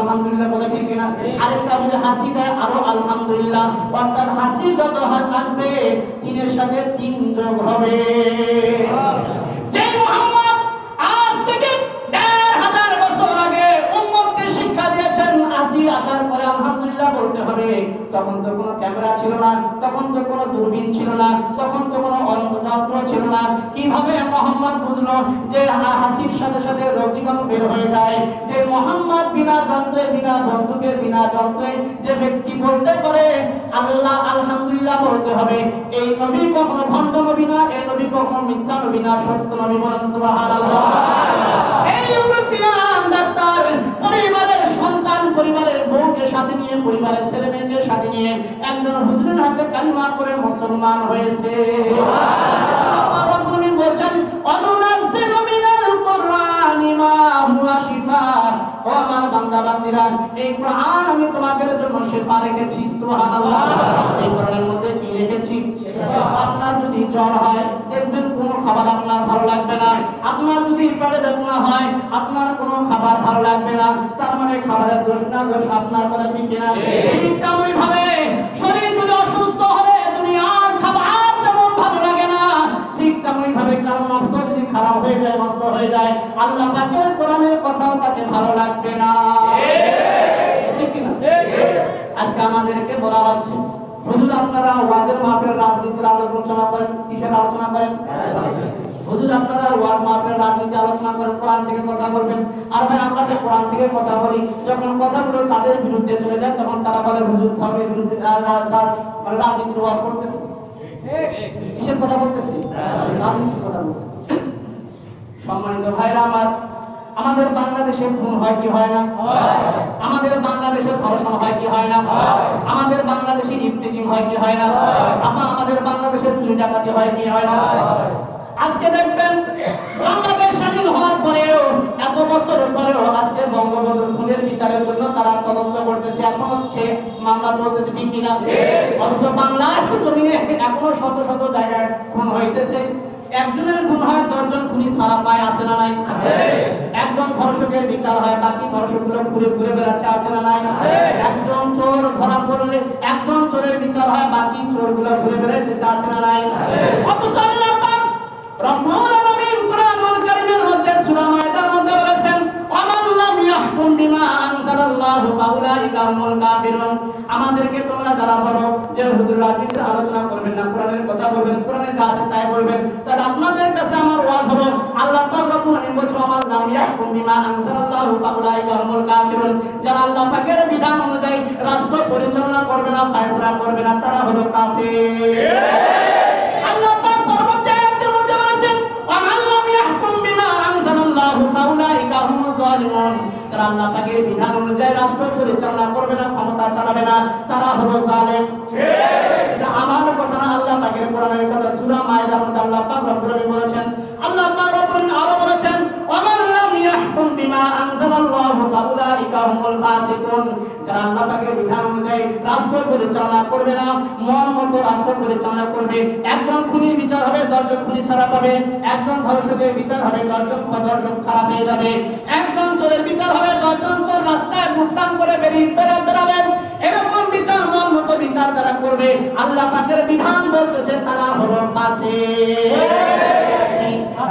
আলহামদুলিল্লাহ, বলে ঠিক কিনা? আরেকটা যদি হাসি দেয় আরো আলহামদুলিল্লাহ। অর্থাৎ হাসি যত আসবে 3 সাথে 3 যোগ হবে। যে মুহাম্মদ আজ থেকে 1500 বছর আগে উম্মতকে শিক্ষা দিয়েছেন হাসি আসার পরে আলহামদুলিল্লাহ বলতে হবে, তখন তো কোনো ক্যামেরা ছিল না, তখন তো কোনো দূরবীন ছিল না, তখন তো কোনো যন্ত্র ছিল না। কিভাবে মুহাম্মদ বুঝলো যে হাসির সাথে সাথে রোগ জীবাণু বের হয়ে যায়? যে মুহাম্মদ বিনা যন্ত্রে, বিনা বন্দুকের, বিনা যন্ত্রে যে ব্যক্তি বলতে পারে আল্লাহ আলহামদুলিল্লাহ বলতে হবে, এই নবী কখনো ভণ্ড নবী না, এই নবী কখনো মিথ্যা নবী না, সত্য নবী। বলেন সুবহানাল্লাহ। সেই ইউরোপিয়ান ডাক্তার পরিবারের সন্তান, পরিবারের বউকে সাথে নিয়ে, পরিবারের ছেলে মেয়েকে সাথে নিয়ে একজন হুজুরের হাতে কালিমা করে মুসলমান হয়েছে। সুবহানাল্লাহ। রব্বুল আলামিন বলেন অনুনাজ্জিলু মিনাল কুরআনি মা হুয়া শিফা। ও আমার বান্দা বান্দীরা, এই কোরআন আমি তোমাদের জন্য শিফা রেখেছি। সুবহানাল্লাহ। এই কোরআনের মধ্যে কি রেখেছি? আপনার যদি জ্বর হয়, দেখবেন কোনো খাবার আপনার ভালো লাগবে না। আপনার যদি পেটে বেদনা হয়, আপনার কোনো খাবার ভালো লাগবে না। তার মানে খাবারের দোষ না, দোষ আপনার। কথা ঠিক কিনা? ঠিক তেমনি ভাবে শরীর যদি অসুস্থ হলে দুনিয়ার খাবার যেমন ভালো লাগে না, ঠিক তেমনি ভাবে কার নফস যদি খারাপ হয়ে যায়, নষ্ট হয়ে যায়, আল্লাহ পাকের কোরআনের কথাও তাকে ভালো লাগবে না। ঠিক কিনা? আজকে আমাদেরকে বলা হচ্ছে হুজুর আপনারা ওয়াজের মাহফিলে রাজনীতির আলোচনা করেন, কিসের আলোচনা করেন? হুজুর আপনারা ওয়াজ মাহফিলে রাজনীতি আলোচনা করেন, কোরআন থেকে কথা বলবেন। আর ভাই আমরা যে কোরআন থেকে কথা বলি, যখন কথাগুলো তাদের বিরুদ্ধে চলে যায় তখন তারা বলে হুজুর ধর্মের বিরুদ্ধে মানে রাজনীতির ওয়াজ করতেছে। কিসের কথা বলতেছি? রাজনীতির কথা বলতেছি। সম্মানিত ভাইরা আমার, আমাদের বাংলাদেশে খুন হয় কি হয় না? আমাদের বাংলাদেশে ধর্ষণ হয় কি হয় না? আমাদের বাংলাদেশে ইফতিজিং হয় কি হয় না? আমাদের বাংলাদেশে চুরি ডাকাতি হয় কি হয় না? আজকে দেখবেন বাংলাদেশ স্বাধীন হওয়ার পরেও, এত বছর পরেও আজকে বঙ্গবন্ধুর খুনের বিচারের জন্য তারা তদন্ত করতেছে, এখনো সে মামলা চলতেছে। ঠিক কিনা? অথচ বাংলার জমিনে এখনো শত শত জায়গায় খুন হইতেছে। একজনের খুন হয় 10 জন খুনি ছাড়া পায়, আছে না নাই? একজন ধর্ষকের বিচার হয়, বাকি ধর্ষকগুলো ঘুরে ঘুরে বেড়াচ্ছে, আছে না নাই? একজন চোর ধরা পড়লে একজন চোরের বিচার হয়, বাকি চোরগুলো ঘুরে বেড়াচ্ছে, আছে না নাই? অথচ আল্লাহ পাক রব্বুল আলামিন কুরআনুল কারীমের মধ্যে সূরা মায়দার মধ্যে বলেছেন আমান লাম ইয়াহকুম বিমা আনজালাল্লাহু ফাউলাইকা হুমুল কাফিরুন। আমাদেরকে তোমরা যারা বলো যে হুজুর রাজনীতির আলোচনা করবেন না, কোরআনের কথা বলবেন, কোরআনে যা আছে তাই বলবেন, তাহলে আপনাদের কাছে আমার ওয়াজ হলো আল্লাহ পাক রব্বুল আলামিন বলেছেন আমান লাম ইয়াহকুম বিমা আনজালাল্লাহু ফাউলাইকা হুমুল কাফিরুন। যারা আল্লাহ পাকের বিধান অনুযায়ী রাষ্ট্র পরিচালনা করবে না, ফয়সালা করবে না, তারা হলো কাফির। আল্লাহ পাক পরবর্তী আয়াতের মধ্যে বলেছেন আমান লাম ইয়াহকুম বিমা আনজালাল্লাহু ফাউলাইকা হুমুজ জালিমুন। যারা আল্লাহ পাকের বিধান অনুযায়ী রাষ্ট্র পরিচালনা করবে না, ক্ষমতা চালাবে না, তারা হলো জালেম। এটা আমার কথা না, আল্লাহ পাকের কোরআনের কথা। সূরা মায়দার মধ্যে আল্লাহ পাক রব্বুল আলামিন বলেছেন, আল্লাহ পাক রব্বুল আলামিন আরো বলেছেন ওয়ামান লাম ইয়াহকুম বিমা আনজালাল্লাহু ফাউলাইকা হুমুল ফাসিকুন। যারা আল্লাহ পাকের বিধান অনুযায়ী রাষ্ট্র পরিচালনা করবে না, মন মতো রাষ্ট্র পরিচালনা করবে, একজন খুনির বিচার হবে 10 জন খুনি ছাড়া পাবে, একজন ধর্ষকের বিচার হবে 10 জন ধর্ষক ছাড়া পেয়ে যাবে, একজন চোরের বিচার হবে 10 জন চোর রাস্তায় মুক্তান করে বেরাবে। এরকম বিচার মন মতো বিচার যারা করবে, আল্লাহ পাকের বিধান বলতেছে তারা হলো ফাসিক।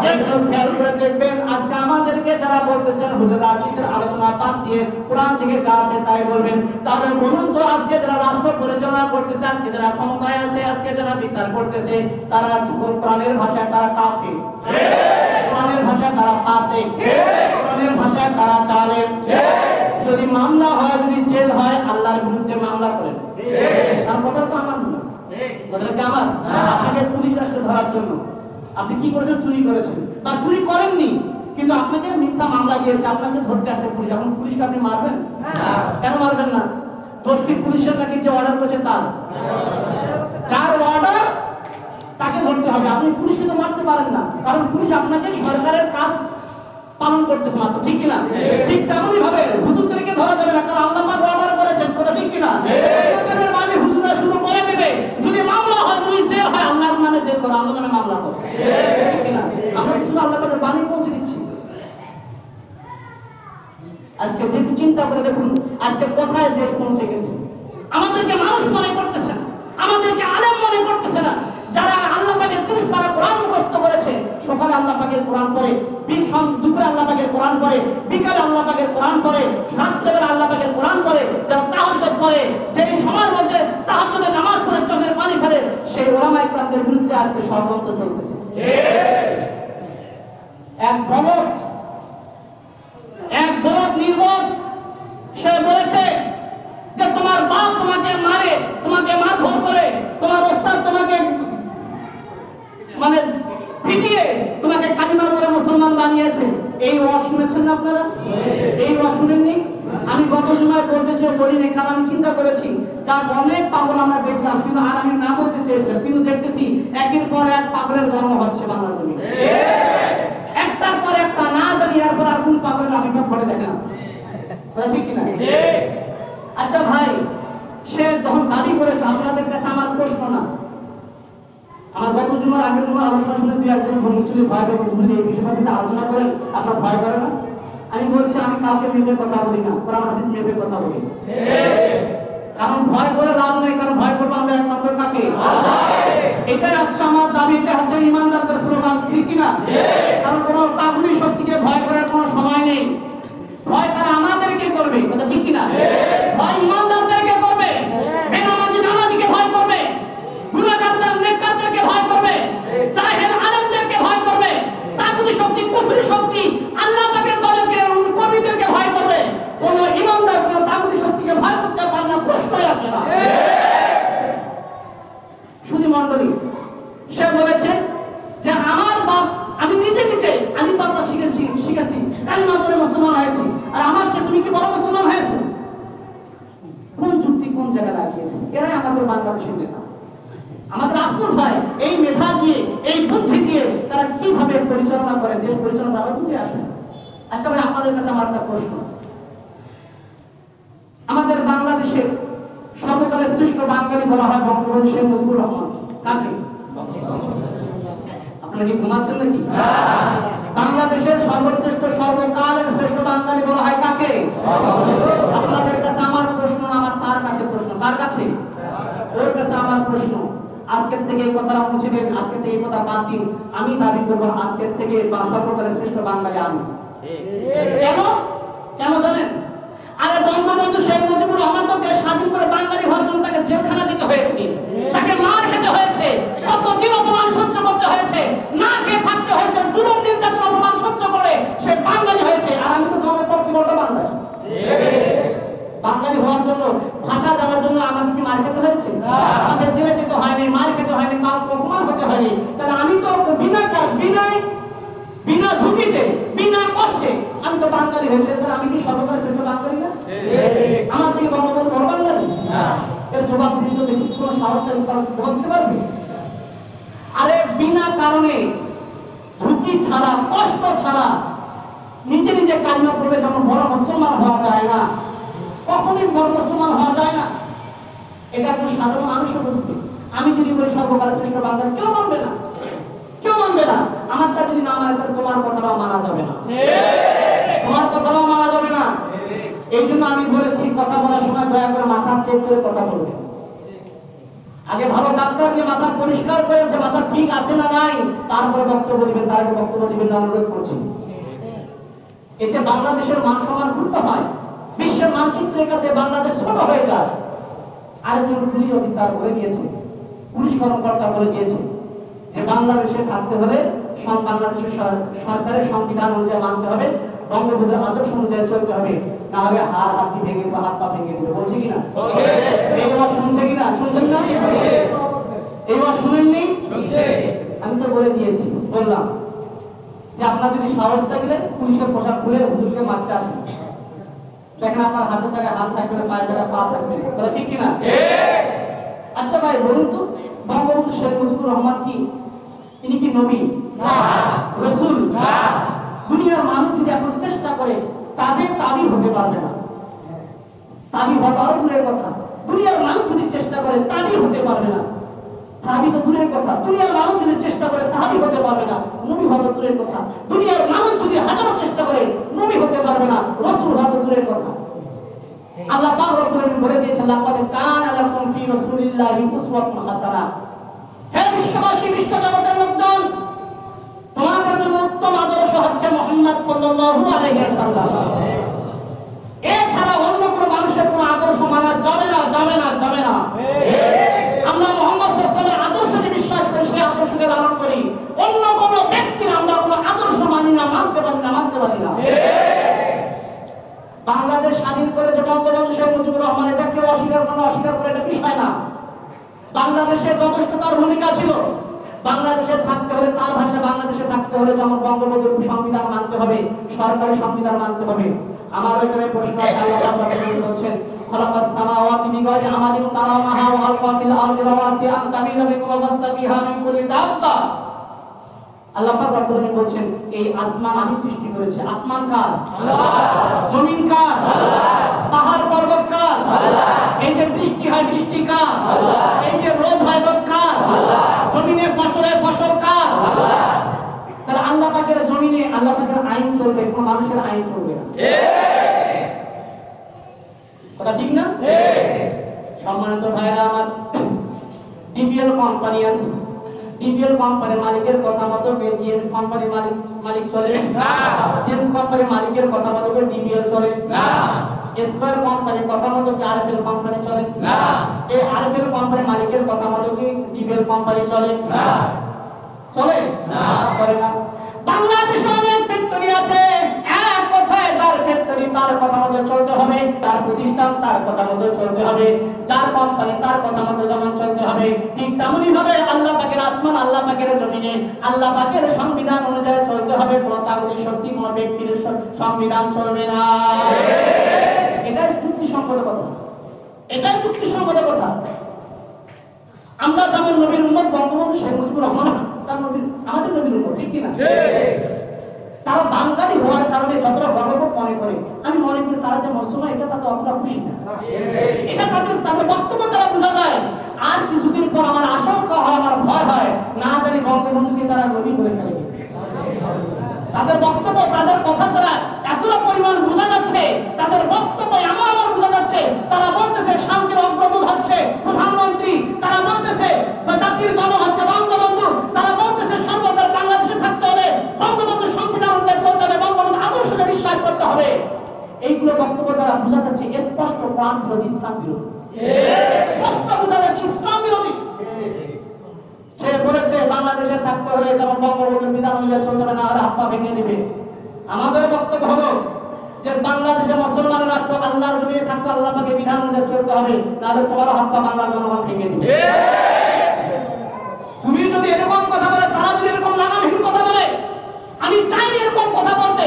যেগুলো খেয়াল করে দেখবেন আজকে আমাদেরকে যারা বলতেছেন হুজুর রাজনীতির আলোচনা বাদ দিয়ে কোরআন থেকে যা আছে তাই বলবেন, তাহলে বলুন তো আজকে যারা রাষ্ট্র পরিচালনা করতেছে, আজকে যারা ক্ষমতায় আছে, আজকে যারা বিচার করতেছে, তারা কোরআনের ভাষায় তারা কাফির, কোরআনের ভাষায় তারা ফাসিক, কোরআনের ভাষায় তারা জালেম। যদি মামলা হয়, যদি জেল হয়, আল্লাহর বিরুদ্ধে মামলা করেন, তার কথা তো আমার না, কথাটা কি আমার? আপনাকে পুলিশ আসছে ধরার জন্য, আপনি কি করেছেন? চুরি করেছেন বা চুরি করেননি, কিন্তু আপনাকে মিথ্যা মামলা দিয়েছে, আপনাকে ধরতে আসছে পুলিশ। এখন পুলিশকে আপনি মারবেন? কেন মারবেন না? দোষ কি পুলিশের নাকি যে অর্ডার করেছে তার? যার অর্ডার তাকে ধরতে হবে, আপনি পুলিশকে তো মারতে পারেন না, কারণ পুলিশ আপনাকে সরকারের কাজ পালন করতেছে মাত্র, ঠিক কিনা? ঠিক তেমনই ভাবে হুজুরদেরকে ধরা যাবে না, কারণ আল্লাহ পাক অর্ডার করেছেন, কথা ঠিক কিনা? আপনাদের বাড়ি হুজুররা শুরু করে দেবে, যদি মামলা হয়, যদি জেল হয়, আল্লাহর নামে জেল করো, আল্লাহর নামে মামলা করো, ঠিক কিনা? আমরা শুধু আল্লাহ পাকের বাণী পৌঁছে দিচ্ছি। আজকে দেখুন, চিন্তা করে দেখুন আজকে কোথায় দেশ পৌঁছে গেছে। আমাদেরকে মানুষ মনে করতেছে না, আমাদেরকে আলেম মনে করতেছে না। যারা আল্লাহ পাকের 30 পারা কোরআন মুখস্থ করেছে, সকালে আল্লাহ পাকের কোরআন পড়ে, দুপুরে আল্লাহ পাকের কোরআন পড়ে, বিকালে আল্লাহ পাকের কোরআন পড়ে, রাত্রেবেলা আল্লাহ পাকের কোরআন পড়ে, যারা তাহাজ্জুদ পড়ে, যেই সময়ের মধ্যে তাহাজ্জুদের নামাজ পড়ে চোখের পানি ফেলে, সেই ওলামায়ে কেরামদের বিরুদ্ধে আজকে ষড়যন্ত্র চলতেছে। এক বলদ নির্বোধ সে বলেছে যে তোমার বাপ তোমাকে মারে, তোমাকে মারধর করে, তোমার ওস্তাদ তোমাকে মানে পিটিয়ে তোমাকে কালিমা পড়ে মুসলমান বানিয়েছে। এই ওয়াজ শুনেছেন না আপনারা? এই ওয়াজ শুনেননি? আমি গত জুমায় বলতেছি, বলিনি, কারণ আমি চিন্তা করেছি যা অনেক পাগল আমরা দেখলাম, কিন্তু আর আমি না বলতে চেয়েছিলাম, কিন্তু দেখতেছি একের পর এক পাগলের জন্ম হচ্ছে বাংলার জমিনে, একটার পর একটা, না জানি এরপর আর কোন পাগলের আবির্ভাব ঘটে দেখে না, ঠিক কিনা? আচ্ছা ভাই, সে যখন দাবি করেছে, আপনাদের কাছে আমার প্রশ্ন না, আমার গত জুমার আগের জুমার আলোচনা শুনে দুই একজন মুসলিম ভাই বোন এই বিষয়টা আলোচনা করেন, আপনার ভয় করে না? আমি বলছি আমি কাউকে মেপে কথা বলি না, কোরআন হাদিস মেপে কথা বলি, কারণ ভয় করে লাভ নেই, কারণ ভয় করবো আমরা একমাত্র কাকে? এটাই হচ্ছে আমার দাবি, এটা হচ্ছে ইমানদারদের স্লোগান, ঠিক কিনা? কারণ কোন তাগুতি শক্তিকে ভয় করার কোনো সময় নেই, ভয় তারা আমাদেরকে করবে, কথা ঠিক কিনা? ভয় ইমানদারদেরকে করবে, বেনামাজি নামাজিকে ভয় করবে, গুনাহগারদের নেককারদেরকে ভয় করবে, জাহেল আলেমদেরকে ভয় করবে, তাগুতি শক্তি কুফরি শক্তি আল্লাহ পাকের দলকে কর্মীদেরকে ভয় করবে। কোন ইমানদার কোন তাগুতি শক্তিকে ভয় করতে পারে না, প্রশ্নই আসে না। শুধু মণ্ডলী, সে বলেছে যে আমার বাপ, আমি নিজে আলিম বাবা শিখেছি, কালিমা পড়ে মুসলমান হয়েছি, আর আমার চেয়ে তুমি কি বড় মুসলমান হয়েছে? কোন যুক্তি কোন জায়গায় লাগিয়েছে? এরাই আমাদের বাংলাদেশের নেতা। আমাদের আফসোস হয়, এই মেধা দিয়ে, এই বুদ্ধি দিয়ে তারা কিভাবে পরিচালনা করে, দেশ পরিচালনা তারা বুঝে আসে। আচ্ছা ভাই, আপনাদের কাছে আমার একটা প্রশ্ন, আমাদের বাংলাদেশের সর্বকালের শ্রেষ্ঠ বাঙালি বলা হয় বঙ্গবন্ধু শেখ মুজিবুর রহমান, কাকে? আপনারা কি ঘুমাচ্ছেন নাকি? বাংলাদেশের সর্বশ্রেষ্ঠ সর্বকালের শ্রেষ্ঠ বাঙালি বলা হয় কাকে? আপনাদের কাছে আমার প্রশ্ন, আমার তার কাছে প্রশ্ন, কার কাছে? ওর কাছে আমার প্রশ্ন, আজকের থেকে এই কথাটা মুছে দেন, আজকের থেকে এই কথা বাদ দিন, আমি দাবি করবো আজকের থেকে সর্বকালের শ্রেষ্ঠ বাঙালি আমি। কেন জানেন? আরে বঙ্গবন্ধু শেখ মুজিবুর রহমান তো দেশ স্বাধীন করে বাঙালি হওয়ার জন্য তাকে জেলখানা যেতে হয়েছে, তাকে মার খেতে হয়েছে, কতদিন অপমান সহ্য করতে হয়েছে, না খেয়ে থাকতে হয়েছে, জুলুম নির্যাতন অপমান সহ্য করে সে বাঙালি হয়েছে। আর আমি তো জন্মের পর থেকে বাঙালি, বাঙালি হওয়ার জন্য, ভাষা জানার জন্য আমাকে কি মার খেতে হয়েছে? আমাদের জেলে যেতে হয়নি, মার খেতে হয়নি, অপমান হতে হয়নি। তাহলে আমি তো বিনা ঝুঁকিতে, বিনা কষ্টে আমি তো বাঙালি হয়েছে, তাহলে আমি কি সর্বকালের শ্রেষ্ঠ বাঙালি না? আমার থেকে বঙ্গবন্ধু বড় বাঙালি? এর জবাব দিতে তো দেখি কোনো সাহস থাকবে, কারণ জবাব দিতে পারবে? আরে বিনা কারণে, ঝুঁকি ছাড়া, কষ্ট ছাড়া নিজে নিজে কালিমা পড়লে যেমন বড় মুসলমান হওয়া যায় না, কখনোই বড় মুসলমান হওয়া যায় না। এটা একটা সাধারণ মানুষের বুঝবে। আমি যদি বলি সর্বকালের শ্রেষ্ঠ বাঙালি, কেউ মানবে না, কেউ মানবে না। আমারটা যদি না মানে, তাহলে তোমার কথাটাও মানা যাবে না, তোমার কথাটাও মানা যাবে না। এই জন্য আমি বলেছি, কথা বলার সময় দয়া করে মাথা চেক করে কথা বলবেন। আগে ভালো ডাক্তার দিয়ে মাথা পরিষ্কার করে, যে মাথা ঠিক আছে না নাই, তারপরে বক্তব্য দিবেন, তার আগে বক্তব্য দিবেন না, অনুরোধ করছি। এতে বাংলাদেশের মান সম্মান ক্ষুণ্ণ হয়, বিশ্বের মানচিত্রের কাছে বাংলাদেশ ছোট হয়ে যায়। আরেকজন পুলিশ অফিসার বলে দিয়েছে, পুলিশ কর্মকর্তা বলে দিয়েছে যে বাংলাদেশে থাকতে হলে বাংলাদেশের সরকারের সংবিধান অনুযায়ী মানতে হবে, বঙ্গবন্ধুর আদর্শ অনুযায়ী চলতে হবে, না হলে হাত ভেঙে দেবো, হাত পা ভেঙে দেবো। বলছে কিনা? এইবার শুনছে কিনা? শুনছেন না? এইবার শুনেননি? আমি তো বলে দিয়েছি, বললাম যে আপনার যদি সাহস থাকলে পুলিশের পোশাক খুলে হুজুরকে মারতে আসেন, দেখেন আপনার হাতে টাকা হাত থাকবে না, পায়ে টাকা পা থাকবে, বলে ঠিক কিনা? আচ্ছা ভাই বলুন তো, বঙ্গবন্ধু শেখ মুজিবুর রহমান কি, তিনি কি নবী? রাসূল? দুনিয়ার মানুষ যদি এখন চেষ্টা করে তাবি হতে পারবে না। তাবি হওয়া আরো দূরের কথা, দুনিয়ার মানুষ যদি চেষ্টা করে তাবি হতে পারবে না। সাহাবী তো দূরের কথা, দুনিয়ার মানুষ যদি চেষ্টা করে সাহাবী হতে পারবে না। নবী হওয়া দূরের কথা, দুনিয়ার মানুষ যদি হাজারো চেষ্টা করে নবী হতে পারবে না। রাসূল হওয়া দূরের কথা। আল্লাহ পাক রব্বুল আলামিন বলে দিয়েছেন, লাকাদ কানা লাকুম ফি রাসূলিল্লাহি উসওয়াতুন হাসানাহ। হে বিশ্ববাসী, বিশ্বজগতের লোকজন, তোমাদের জন্য উত্তম আদর্শ হচ্ছে মুহাম্মদ সাল্লাল্লাহু আলাইহি ওয়াসাল্লাম। এছাড়া অন্য কোনো মানুষের কোনো আদর্শ মানা যাবে না, যাবে না, যাবে না। আমরা মুহাম্মদ সাল্লাল্লাহু আলাইহি ওয়াসাল্লামের আদর্শকে বিশ্বাস করি, সেই আদর্শকে লালন করি। অন্য কোনো ব্যক্তির আমরা কোনো আদর্শ মানি না, মানতে পারি না, মানতে পারি না। বাংলাদেশ স্বাধীন করেছে বঙ্গবন্ধু শেখ মুজিবুর রহমান, এটা কেউ অস্বীকার করে এটা বিষয় না। বাংলাদেশে যথেষ্ট তার ভূমিকা ছিল। বাংলাদেশে থাকতে হলে, তার ভাষা বাংলাদেশে থাকতে হলে যেমন বঙ্গবন্ধুর সংবিধান মানতে হবে, সরকারি সংবিধান মানতে হবে। আমার ওইখানে প্রশ্ন আছে, আল্লাহ তাআলা বলছেন, খালাকাস সামাওয়াতি বিগাইরি আমাদিন তারাউনাহা ওয়া আলকা ফিল আরদি রাওয়াসি আন তামিদা বিকুম ওয়া বাসতা ফিহা মিন কুল্লি দাব্বা। আল্লাহ পাক রব্বুল আলামিন বলছেন, এই আসমান আমি সৃষ্টি করেছি। আসমান কার? আল্লাহ। জমিন কার? আল্লাহ। পাহাড় পর্বত কার? আল্লাহ। এই যে বৃষ্টি হয়, বৃষ্টি কার? আল্লাহ। এই যে রোদ হয়, রোদ কার? আল্লাহ। জমিনে ফসল হয়, ফসল কার? আল্লাহ। তাহলে আল্লাহ পাকের জমিনে আল্লাহ পাকের আইন চলবে, কোনো মানুষের আইন চলবে না। ঠিক কথা ঠিক না? ঠিক। সম্মানিত ভাইরা আমার, ডিবিএল কোম্পানি আছে, ডিবিএল কোম্পানির মালিকের কথা মতো জিএমস কোম্পানির মালিক চলে না। জিএমস কোম্পানির মালিকের কথা মতো ডিবিএল চলে না। স্কয়ার কোম্পানির কথা মতো আরএফএল কোম্পানি চলে না। এই আরএফএল কোম্পানির মালিকের কথা মতো কি ডিবিএল কোম্পানি চলে না? চলে না, করে না। বাংলাদেশে অনেক ফ্যাক্টরি আছে, এক কথায় যার ফ্যাক্টরি তার কথা মতো চলতে হবে, তার প্রতিষ্ঠান তার কথা মতো চলতে হবে, যার কোম্পানি তার কথা মতো যেমন চলতে হবে, ঠিক তেমনি ভাবে আল্লাহ পাকের আসমান, আল্লাহ পাকের জমিনে আল্লাহ পাকের সংবিধান অনুযায়ী চলতে হবে। কোনো তাগুতি শক্তি, কোনো ব্যক্তির সংবিধান চলবে না। এটাই যুক্তিসঙ্গত কথা, এটাই যুক্তিসঙ্গত কথা। আমরা যেমন নবীর উম্মত, বঙ্গবন্ধু শেখ মুজিবুর রহমান তার নবীর, আমাদের নবীর উম্মত, ঠিক কি না? তারা বাঙালি হওয়ার কারণে যতটা গর্ববোধ মনে করে, আমি মনে করি তারা যে মুসলমান এটা তাদের অতটা খুশি না। এটা তাদের বক্তব্য দ্বারা বোঝা যায়। আর কিছুদিন পর আমার আশঙ্কা হয়, আমার ভয় হয়, না জানি বঙ্গবন্ধুকে তারা নবী করে ফেলে। তাদের বক্তব্য, তাদের কথা দ্বারা এতটা পরিমাণ বোঝা যাচ্ছে, তাদের বক্তব্য এমন আমার বোঝা যাচ্ছে, তারা বলতেছে শান্তির অগ্রদূত হচ্ছে প্রধানমন্ত্রী, তারা বলতেছে জাতির জনক হচ্ছে বঙ্গবন্ধু, তারা বলতেছে সর্বদা বাংলাদেশে থাকতে হলে বঙ্গবন্ধুর সংবিধান অনুযায়ী চলতে হবে, বঙ্গবন্ধুর আদর্শকে বিশ্বাস করতে হবে। এইগুলো বক্তব্য দ্বারা বোঝা যাচ্ছে স্পষ্ট কোরআন বিরোধী, ইসলাম বিরোধী। স্পষ্ট বোঝা যাচ্ছে ইসলাম বিরোধী। সে বলেছে বাংলাদেশে থাকতে হলে যেমন বঙ্গবন্ধুর বিধান অনুযায়ী চলতে হবে, না হলে হাত পা ভেঙে দিবে। আমাদের বক্তব্য হলো যে বাংলাদেশে মুসলমানের রাষ্ট্র, আল্লাহর জমিনে থাকতে আল্লাহ পাকের বিধান অনুযায়ী চলতে হবে, না হলে তোমার হাত পা বাংলার জনগণ ভেঙে দিবে। তুমি যদি এরকম কথা বলে, তারা যদি এরকম লাগামহীন কথা বলে, আমি চাইনি এরকম কথা বলতে,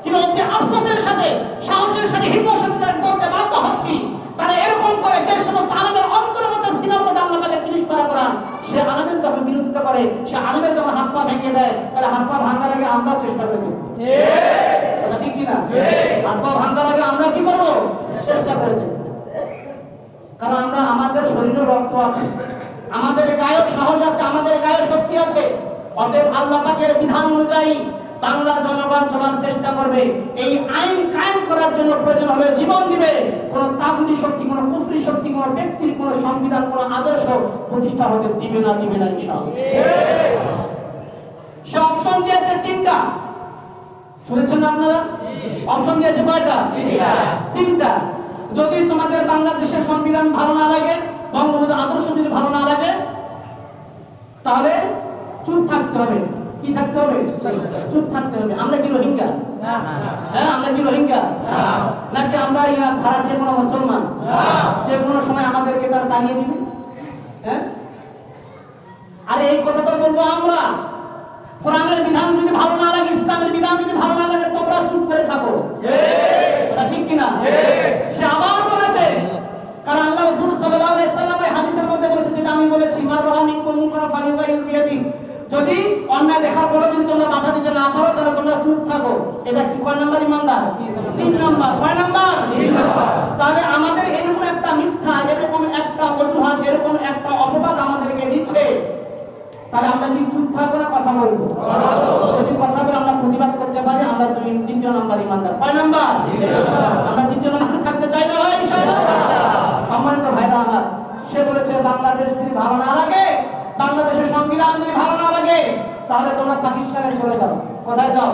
কিন্তু অতি আফসোসের সাথে, সাহসের সাথে, হিম্মতের সাথে বলতে বাধ্য হচ্ছি। তারা এরকম করে, যে সমস্ত আলেমের অন্তরের মধ্যে, সিনার মধ্যে আল্লাহ পাকের জিনিস পারা করান, সে আলেমের যখন বিরোধিতা করে, সে আলেমের যখন হাত পা ভেঙে দেয়, তাহলে হাত পা ভাঙার আগে আমরা চেষ্টা করি। ঠিক কিনা? হাত পা ভাঙার আগে আমরা কি করবো? চেষ্টা করে দেব। কারণ আমরা, আমাদের শরীরে রক্ত আছে, আমাদের গায়ে সাহস আছে, আমাদের গায়ে শক্তি আছে। অতএব আল্লাহ পাকের বিধান অনুযায়ী বাংলার জনগণ চলার চেষ্টা করবে। এই আইন কায়েম করার জন্য প্রয়োজন হবে জীবন দিবে। কোন তাগুতি শক্তি, কোন কুফরি শক্তি, কোন ব্যক্তির কোন সংবিধান, কোন আদর্শ প্রতিষ্ঠা হতে দিবে না, দিবে না ইনশাআল্লাহ। সে অপশন দিয়েছে তিনটা, শুনেছেন না আপনারা? অপশন দিয়েছে কয়টা? তিনটা। যদি তোমাদের বাংলাদেশের সংবিধান ভালো না লাগে, বঙ্গবন্ধুর আদর্শ যদি ভালো না লাগে, তাহলে চুপ থাকতে হবে। কি থাকতে হবে? চুপ থাকতে হবে। আমরা কি রোহিঙ্গা? হ্যাঁ, আমরা কি রোহিঙ্গা? নাকি আমরা ভারতীয় কোনো মুসলমান যে কোনো সময় আমাদেরকে তারা তাড়িয়ে দিবে? হ্যাঁ, আরে এই কথা তো বলবো আমরা। কোরআনের বিধান যদি ভালো না লাগে, ইসলামের বিধান যদি ভালো না লাগে, তোমরা চুপ করে থাকো। ঠিক কিনা? সে আবার বলেছে, কারণ আল্লাহ রাসূল সাল্লাল্লাহু আলাইহি ওয়াসাল্লাম এই হাদিসের মধ্যে বলেছেন, যেটা আমি বলেছি, মার রাআ মিনকুম মুনকারান ফালিয়ুগাইয়িরহু বিয়াদিহি, যদি অন্যায় দেখার পরে যদি তোমরা বাধা দিতে না পারো তাহলে তোমরা চুপ থাকো। এটা কি কয় নাম্বার ইমানদার? 3 নাম্বার। কয় নাম্বার? 3 নাম্বার। তাহলে আমাদের এরকম একটা মিথ্যা, এরকম একটা অজুহাত, এরকম একটা অপবাদ আমাদেরকে দিচ্ছে, তাহলে আমরা কি চুপ থাকবো না কথা বলবো? যদি কথা বলে আমরা প্রতিবাদ করতে পারি, আমরা 2 নাম্বার ইমানদার। কয় নাম্বার? আমরা 2 নাম্বার থাকতে চাই না ভাই ইনশাআল্লাহ। সম্মানিত ভাইরা আমার, সে বলেছে বাংলাদেশ যদি ভালো না লাগে, বাংলাদেশের সংবিধান যদি ভালো না লাগে, তাহলে তোমরা পাকিস্তানে চলে যাও। কোথায় যাও?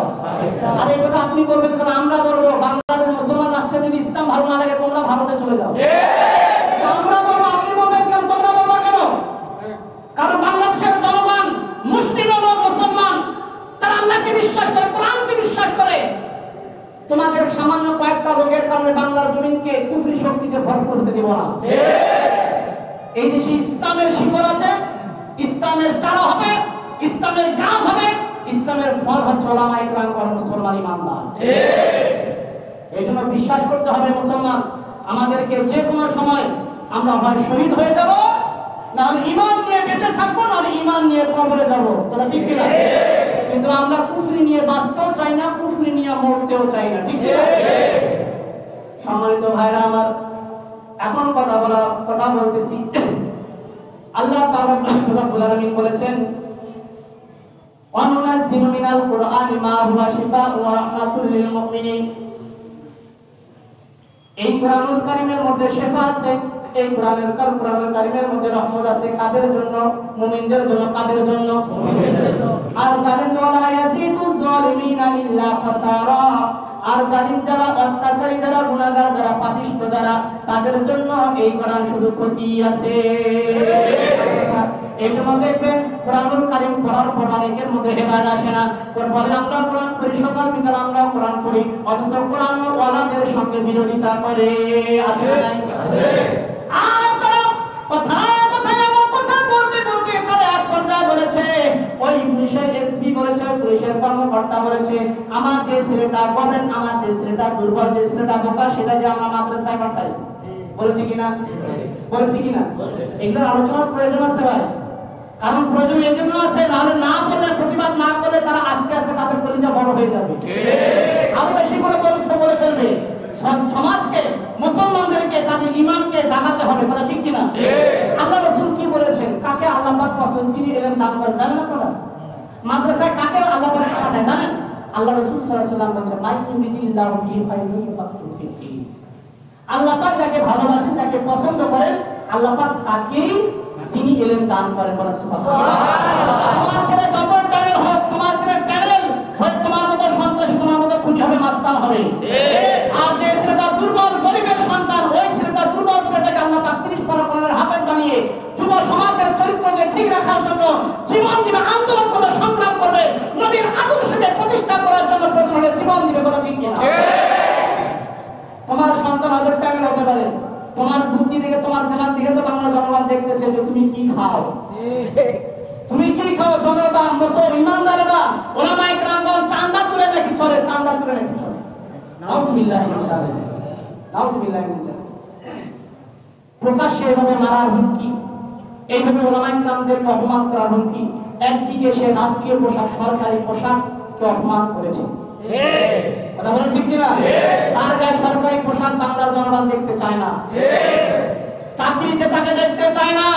আর এই কথা আপনি বলবেন কেন? আমরা বলবো বাংলাদেশ মুসলমান রাষ্ট্রে যদি ইসলাম ভালো না লাগে তোমরা ভারতে চলে যাও। আমরা বলবো, আপনি বলবেন কেন? তোমরা বলবো কেন? কারণ বাংলাদেশের জনগণ মুসলিম ও মুসলমান, তারা আল্লাহকে বিশ্বাস করে, কোরআনকে বিশ্বাস করে। তোমাদের সামান্য কয়েকটা লোকের কারণে বাংলার জমিনকে কুফরি শক্তিতে ভরপুর হতে দেব না। এই দেশে ইসলামের শিকড় আছে, ইসলামের চারা হবে, ইসলামের গাছ হবে, ইসলামের ফল হচ্ছে ওলামায়ে কেরাম আর মুসলমান ইমানদার। এই জন্য বিশ্বাস করতে হবে মুসলমান, আমাদেরকে যে কোনো সময় আমরা হয় শহীদ হয়ে যাব, না হলে ঈমান নিয়ে বেঁচে থাকবো, না হলে ঈমান নিয়ে কবরে যাব। তোরা ঠিক কিনা? কিন্তু আমরা কুফরি নিয়ে বাঁচতেও চাই না, কুফরি নিয়ে মরতেও চাই না। ঠিক কিনা? সম্মানিত ভাইরা আমার, এখন কথা বলতেছি। আল্লাহ তাআলা রব্বুল আলামিন বলেছেন, ওয়ানুনাজ্জিলু মিনাল কুরআনি মা হুয়া শিফাa'un ওয়া রাহমাতুল লিল মুমিনিন। এই কোরআনুল কারীমের মধ্যে শিফা আছে, এই কোরআনুল কারীমের মধ্যে রহমত আছে। কাদের জন্য? মুমিনদের জন্য। কাদের জন্য? মুমিনদের জন্য। আর জানেন ওয়ালা ইয়াজিদু যালিমিনা ইল্লা খাসারা। আর জালিম যারা, অত্যাচারী যারা, গুনাহগার যারা, পাপিষ্ঠ যারা, তাদের জন্য এই কোরআন শুধু ক্ষতি আছে। এই জন্য দেখবেন কোরআনুল কারীম পড়ার পর অনেকের মধ্যে হেদায়েত আসে না। বলে আমরা কোরআন পড়ি, সকাল বিকাল আমরা কোরআন পড়ি, অথচ কোরআন ওয়ালাদের সঙ্গে বিরোধিতা করে। আছে না নাই? আছে। আর তারা কথায় এমন কথা বলতে তারা এক পর্যায়ে বলেছে, ওই পুলিশের এসপি বলেছে, পুলিশের কর্মকর্তা বলেছে, আমার যে ছেলেটা গভর্নমেন্ট, আমার যে ছেলেটা দুর্বল, যে ছেলেটা বোকা, সেটা যে আমরা মাদ্রাসায় পাঠাই। বলেছি কিনা? বলেছি কিনা? এগুলোর আলোচনার প্রয়োজন আছে ভাই। কারণ প্রয়োজন এই জন্য আছে, নাহলে না বললে, প্রতিবাদ না করলে তারা আস্তে আস্তে তাদের কলিজা বড় হয়ে যাবে, আরো বেশি করে বলে ফেলবে। সমাজকে, মুসলমানদেরকে তাদের ঈমানকে জাগাতে হবে। কথা ঠিক কিনা? আল্লাহ রাসূল কি বলেছেন? কাকে আল্লাহ পাক পছন্দ, তিনি এলেন দান করেন, জানেন আপনারা? মাদ্রাসায় কাকে আল্লাহ পাক টাকা দেয় জানেন? আল্লাহ রাসূল সাল্লাল্লাহু আলাইহি ওয়াসাল্লাম বলেছেন, লা ইউরিদিল্লাহু বিহি খায়রান ইউফাক্কিহু ফিদ্দীন। আল্লাহ পাক যাকে ভালোবাসেন, যাকে পছন্দ করেন, আল্লাহ পাক তাকেই তিনি এলেন দান করেন। বলেন সুবহানাল্লাহ। তোমার ছেলে যত ট্যালেন্ট হোক, তোমার ছেলে ট্যালেন্ট হয়, তোমার মতো সন্ত্রাসী, তোমার মতো খুনি হবে, মাস্তান হবে। আর যে ছেলেটা দুর্বল, গরিবের সন্তান, ওই ছেলেটা দুর্বল ছেলেটাকে আল্লাহ পাক 30 পারা কোরআনের হাফেজ বানিয়ে যুব সমাজের চরিত্রকে ঠিক রাখার জন্য জীবন দিবে, আন্দোলন করবে, সংগ্রাম করবে, নবীর আদর্শকে প্রতিষ্ঠা করার জন্য প্রয়োজনে জীবন দিবে। কথা ঠিক কিনা? তোমার সন্তান হয়তো ট্যালেন্ট হতে পারে, তোমার বুদ্ধি থেকে, তোমার দেমাগ থেকে তো বাংলা জনগণ দেখতেছে যে তুমি কি খাও, তুমি কি খাও। জনতা, মুসলমান, ইমানদাররা, ওলামায়ে কেরামগণ চাঁদা তুলে নাকি চলে, চাঁদা তুলে নাকি চলে। নাউযুবিল্লাহি মিন যালিক, নাউযুবিল্লাহি মিন যালিক। প্রকাশ্যে এভাবে মারার হুমকি, এইভাবে ওলামায়ে কেরামদেরকে অপমান করার হুমকি। একদিকে সে রাষ্ট্রীয় পোশাক, সরকারি পোশাককে অপমান করেছে। কথা বলেন ঠিক কিনা? তার গায়ে সরকারি পোশাক বাংলার জনগণ দেখতে চায় না, চাকরিতে তাকে দেখতে চায় না।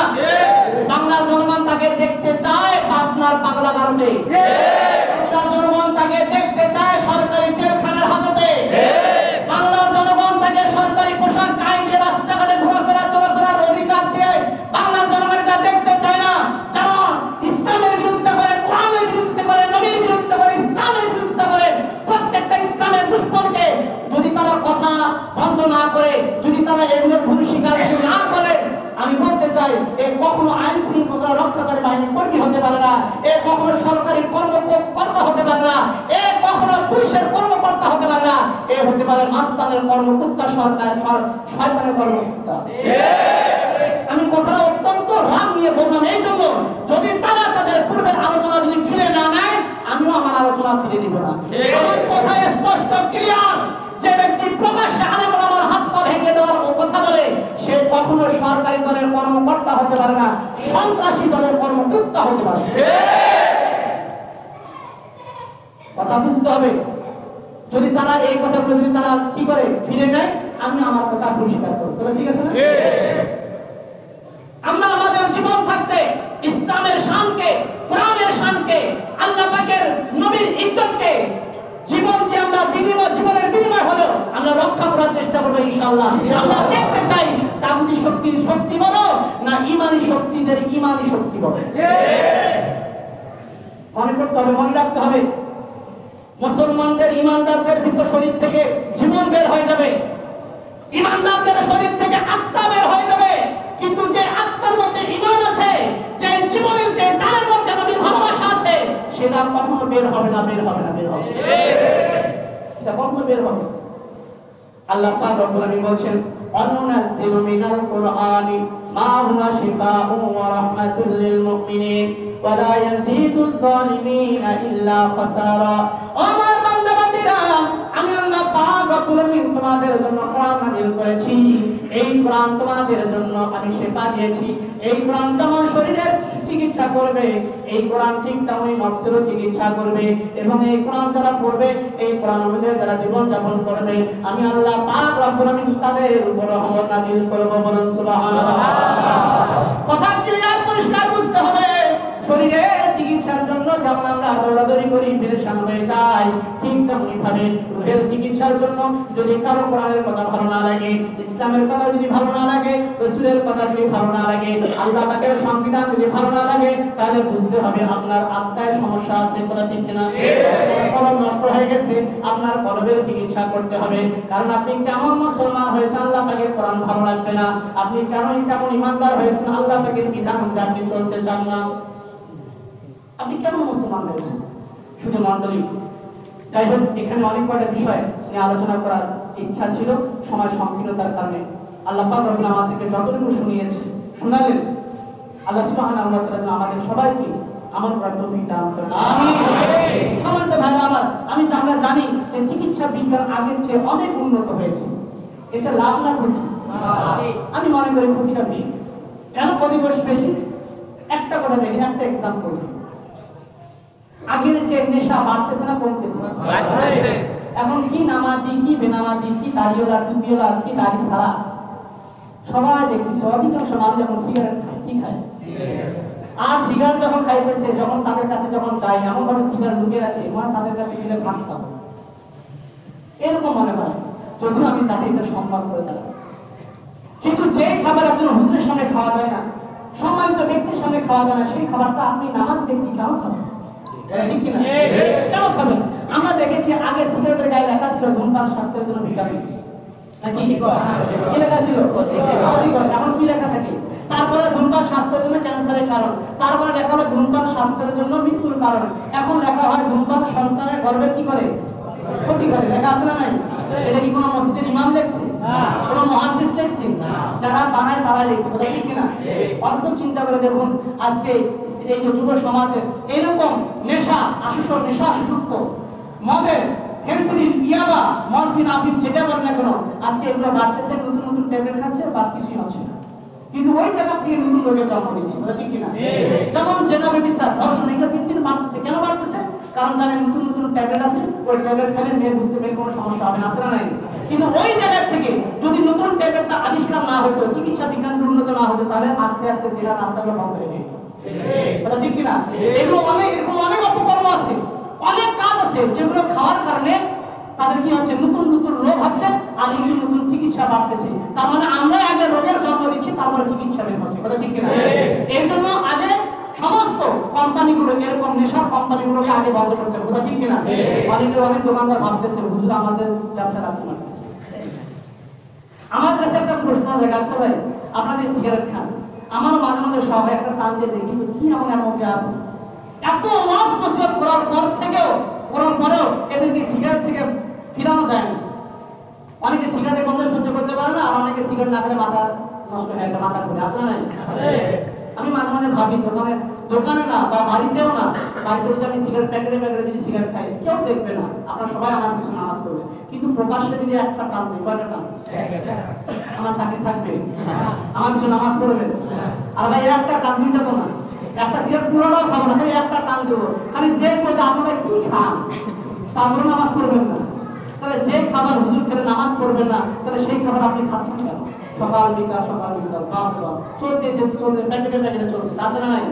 বাংলার জনগণ তাকে দেখতে চায় পাবনার পাগলা গারদে, বাংলার জনগণ তাকে দেখতে চায় সরকারি জেলখানার হাজতে, বাংলার জনগণ তাকে সরকারি পোশাক গায়ে দিয়ে রাস্তাঘাটে ঘোরাফেরা, চলাফেরার অধিকার দিয়ে বাংলার জনগণ এটা দেখতে চায় না। যারা ইসলামের বিরোধিতা করে, কোরআনের বিরোধিতা করে, নবীর বিরোধিতা করে, ইসলামের বিরোধিতা করে, প্রত্যেকটা ইসলামের দুশমনকে যদি তারা কথা বন্ধ না করে, যদি তারা এগুলোর ভুল স্বীকার না করে, আমি বলতে চাই এ কখনো আইন শৃঙ্খলা রক্ষাকারী বাহিনী কর্মী হতে পারে না, এ কখনো সরকারি কর্মকর্তা হতে পারে না, এ কখনো পুলিশের কর্মকর্তা হতে পারে না, এ হতে পারে মাস্তানের কর্মকর্তা, শয়তানের কর্মকর্তা। আমি কথাটা অত্যন্ত রাগ নিয়ে বললাম এই জন্য, যদি তারা তাদের পূর্বের আলোচনা যদি ফিরে না নেয়, আমিও আমার আলোচনা ফিরে দিব না। আমার কথা স্পষ্ট ক্লিয়ার। যে ব্যক্তি প্রকাশ্যে আলেম ওলামার হাত পা ভেঙে দেওয়ার কথা বলে, সে কখনো সরকারি দলের কর্মকর্তা হতে পারে না, সন্ত্রাসী দলের কর্মকর্তা হতে পারে। কথা বুঝতে হবে। যদি তারা এই কথাগুলো যদি তারা কি করে ফিরে নেয়, আমি আমার কথা পরিষ্কার করব। কথা ঠিক আছে না? আমরা আমাদের জীবন থাকতে ইসলামের শানকে, কোরআনের শানকে, আল্লাহ পাকের নবীর ইজ্জতকে জীবন দিয়ে আমরা জীবনের বিনিময় হলো আমরা রক্ষা করার চেষ্টা করবো ইনশাআল্লাহ। আমরা দেখতে চাই তাগুতি শক্তির শক্তি বড় না ঈমানি শক্তিদের ঈমানি শক্তি বড়। মনে করতে হবে, মনে রাখতে হবে, মুসলমানদের ইমানদারদের ভিতর শরীর থেকে জীবন বের হয়ে যাবে, ইমানদারদের শরীর থেকে আত্মা বের হয়ে যাবে, কিন্তু যে আত্মার মধ্যে ঈমান আছে, যে জীবনের যে জানের মধ্যে নবীর ভালোবাসা আছে, সেটা কখনো বের হবে না, বের হবে না, বের হবে সেটা কখনো বের হবে। আল্লাহ পাক রব্বুল আলামিন বলেন, অনুনাজ্জিলু মিনাল কুরআনি মা হুয়া শিফাউন ওয়া রাহমাতুল লিল মুমিনিন ওয়া লা ইয়াজিদুয যালিমিনা ইল্লা খাসারা। আমার বান্দাবান্দিরা, আমি আল্লাহ পাক রব্বুল আলামিন তোমাদের জন্য কোরআন নাযিল করেছি। এই কোরআন তোমাদের জন্য আমি শিফা দিয়েছি। এই কোরআন তোমার শরীরের চিকিৎসা করবে, এই কোরআন ঠিক তেমনই নফসেরও চিকিৎসা করবে, এবং এই কোরআন যারা পড়বে, এই কোরআন অনুযায়ী যারা জীবন যাপন করবে, আমি আল্লাহ পাক রব্বুল আলামিন তাদের উপর রহমত নাযিল করব। বলুন সুবহানাল্লাহ। কথা ক্লিয়ার, পরিষ্কার বুঝতে হবে। শরীরের চিকিৎসার জন্য যেমন আমরা দৌড়াদৌড়ি করি, পেরেশান হয়ে যাই, ঠিক তেমনি ভাবে রুহের চিকিৎসার জন্য যদি কারো কোরআনের কথা ভালো না লাগে, ইসলামের কথা যদি ভালো না লাগে, রাসূলের কথা যদি ভালো না লাগে, আল্লাহ পাকের সংবিধান যদি ভালো না লাগে, তাহলে বুঝতে হবে আপনার আত্মায় সমস্যা আছে। কথা ঠিক কিনা? কলব নষ্ট হয়ে গেছে, আপনার কলবের চিকিৎসা করতে হবে। কারণ আপনি কেমন মুসলমান হয়েছেন, আল্লাহ পাকের কোরআন ভালো লাগবে না। আপনি কেমন ইমানদার হয়েছেন, আল্লাহ পাকের বিধান অনুযায়ী আপনি চলতে চান না। আপনি কেন মুসলমান হয়েছেন? শুধু মণ্ডলী, যাই হোক, এখানে অনেক কয়টা বিষয় নিয়ে আলোচনা করার ইচ্ছা ছিল, সময় সংকীর্ণতার কারণে আল্লাহ পাক রব্বুল আলামিন আমাদেরকে যতটুকু শোনালেন, আল্লাহ সুবহানাহু ওয়া তাআলা আমাদের সবাইকে আমল করার তৌফিক দান করুন। আমিন। সম্মানিত ভাইরা আমার, আমরা জানি যে চিকিৎসা বিজ্ঞান আগের চেয়ে অনেক উন্নত হয়েছে। এতে লাভ না ক্ষতি? আমি মনে করি ক্ষতিটা বেশি। কেন ক্ষতি বেশি? একটা কথা দেখি, একটা এক্সাম্পল। আগের চেয়ে নেশা বাড়তেছে না কমতেছে? বাড়তেছে। এখন কি নামাজি, কি বেনামাজি, কি দাড়িওয়ালা, টুপিওয়ালা, কি দাড়ি ছাড়া, সবাই দেখতেছে অধিকাংশ মানুষ যখন সিগারেট খায়, কি খায়? আর সিগারেট যখন খাইতেছে, যখন তাদের কাছে যখন যায়, এমন ভাবে সিগারেট ঢুকিয়ে রাখে, মানে তাদের কাছে গেলে ভাঙসা এরকম মনে হয়। যদিও আমি জানি এটা সম্মান করে তারা, কিন্তু যে খাবার একজন হুজুরের সামনে খাওয়া যায় না, সম্মানিত ব্যক্তির সামনে খাওয়া যায় না, সেই খাবারটা আপনি নামাজ ব্যক্তি কেন খাবেন? ঠিক কিনা? কেন খাবেন? আমরা দেখেছি আগে সিগারেটের গায়ে লেখা ছিল ধূমপান স্বাস্থ্যের জন্য ভিটামিন, নাকি কি লেখা ছিল? এখন কি লেখা থাকে? তারপরে ধূমপান স্বাস্থ্যের জন্য ক্যান্সারের কারণ, তারপরে লেখা হলো ধূমপান স্বাস্থ্যের জন্য মৃত্যুর কারণ, এখন লেখা হয় ধূমপান সন্তানের গর্ভে কি করে? ক্ষতি করে। লেখা আছে না নাই? এটা কি কোনো মসজিদের ইমাম লেখছে? কোনো মুহাদ্দিস লেখছে? যারা বানায় তারা লেখছে। কথা ঠিক কিনা? অথচ চিন্তা করে দেখুন, আজকে এই যে যুব সমাজে এরকম নেশা আসক্ত, মদের, ফেন্সিডিল, ইয়াবা, মরফিন, আফিম, যেটা বলেন না কেন, আজকে এগুলো বাড়তেছে, নতুন নতুন ট্যাবলেট খাচ্ছে, বাস কিছুই হচ্ছে না। কিন্তু ওই জায়গা থেকে নতুন রোগের জন্ম দিচ্ছে। কথা ঠিক কিনা? যেমন জেনা, ব্যভিচার, ধর্ষণ, এগুলো দিন দিন বাড়তেছে। কেন বাড়তেছে? কারণ জানেন নতুন নতুন ট্যাবলেট আছে, ওই ট্যাবলেট খেলে মেয়ে বুঝতে পেরে কোনো সমস্যা হবে না, আছে না নাই? কিন্তু ওই জায়গা থেকে যদি নতুন ট্যাবলেটটা আবিষ্কার না হতো, চিকিৎসা বিজ্ঞান উন্নত না হতো, তাহলে আস্তে আস্তে জেলা রাস্তাগুলো বন্ধ হয়ে যেত। কথা ঠিক কিনা? এরকম অনেক অপকর্ম আছে, অনেক কাজ আছে, যেগুলো খাওয়ার কারণে তাদের কি হচ্ছে? নতুন নতুন রোগ হচ্ছে, আর নতুন নতুন চিকিৎসা বাড়তেছে। তার মানে আমরা আগে রোগের জন্ম দিচ্ছি, তারপরে চিকিৎসা বের হচ্ছে। কথা ঠিক কিনা? এর জন্য আগে সমস্ত কোম্পানিগুলো, এরকম নেশার কোম্পানিগুলোকে আগে বন্ধ করতে হবে। কথা ঠিক কিনা? অনেক দোকানদার ভাবতেছে হুজুর আমাদের ব্যবসা রাখতে পারতেছে। আমার কাছে একটা প্রশ্ন জাগাচ্ছে, ভাই আপনারা যে সিগারেট খান, আমার মাঝে মাঝে সব একটা টান দিয়ে দেখি কি এমন এর মধ্যে আছে, এত ওয়াজ নসিহত করার পরেও এদেরকে সিগারেট থেকে ফিরানো যায় না। অনেকে সিগারেটের গন্ধ সহ্য করতে পারে না, আর অনেকে সিগারেট না খেলে মাথা নষ্ট হয়ে যায়, মাথা ঘুরে। আসলে নাই? আমি মাঝে মাঝে ভাবি, দোকানে না বা বাড়িতেও না, বাড়িতে যদি আমি সিগারেট প্যাকেটে যদি সিগারেট খাই, কেউ দেখবে না, আপনারা সবাই আমার পিছনে নামাজ পড়বে। কিন্তু প্রকাশ্যে যদি একটা টান দিই, কয়টা টান? আমার চাকরি থাকবে, আমার পিছনে নামাজ পড়বে। আর ভাই একটা টান, দুইটা তো না, একটা সিগারেট পুরোটাও খাবো না, খালি একটা টান দেবো, খালি দেখবো যে আপনারা কি খান। তারপরে নামাজ পড়বেন না। তাহলে যে খাবার হুজুর খেলে নামাজ পড়বেন না, তাহলে সেই খাবার আপনি খাচ্ছেন কেন? সকাল বিকাল বাবা চলতেছে তো চলতে, প্যাকেটে প্যাকেটে চলতেছে, আছে না নাই?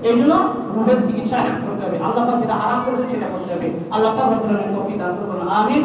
এই জন্য রোগের চিকিৎসা করতে হবে। আল্লাহ পাক যেটা হারাম করেছে সেটা করতে হবে। আল্লাহ পাক রব্বুল আলামিন তৌফিক দান করুন। আমিন।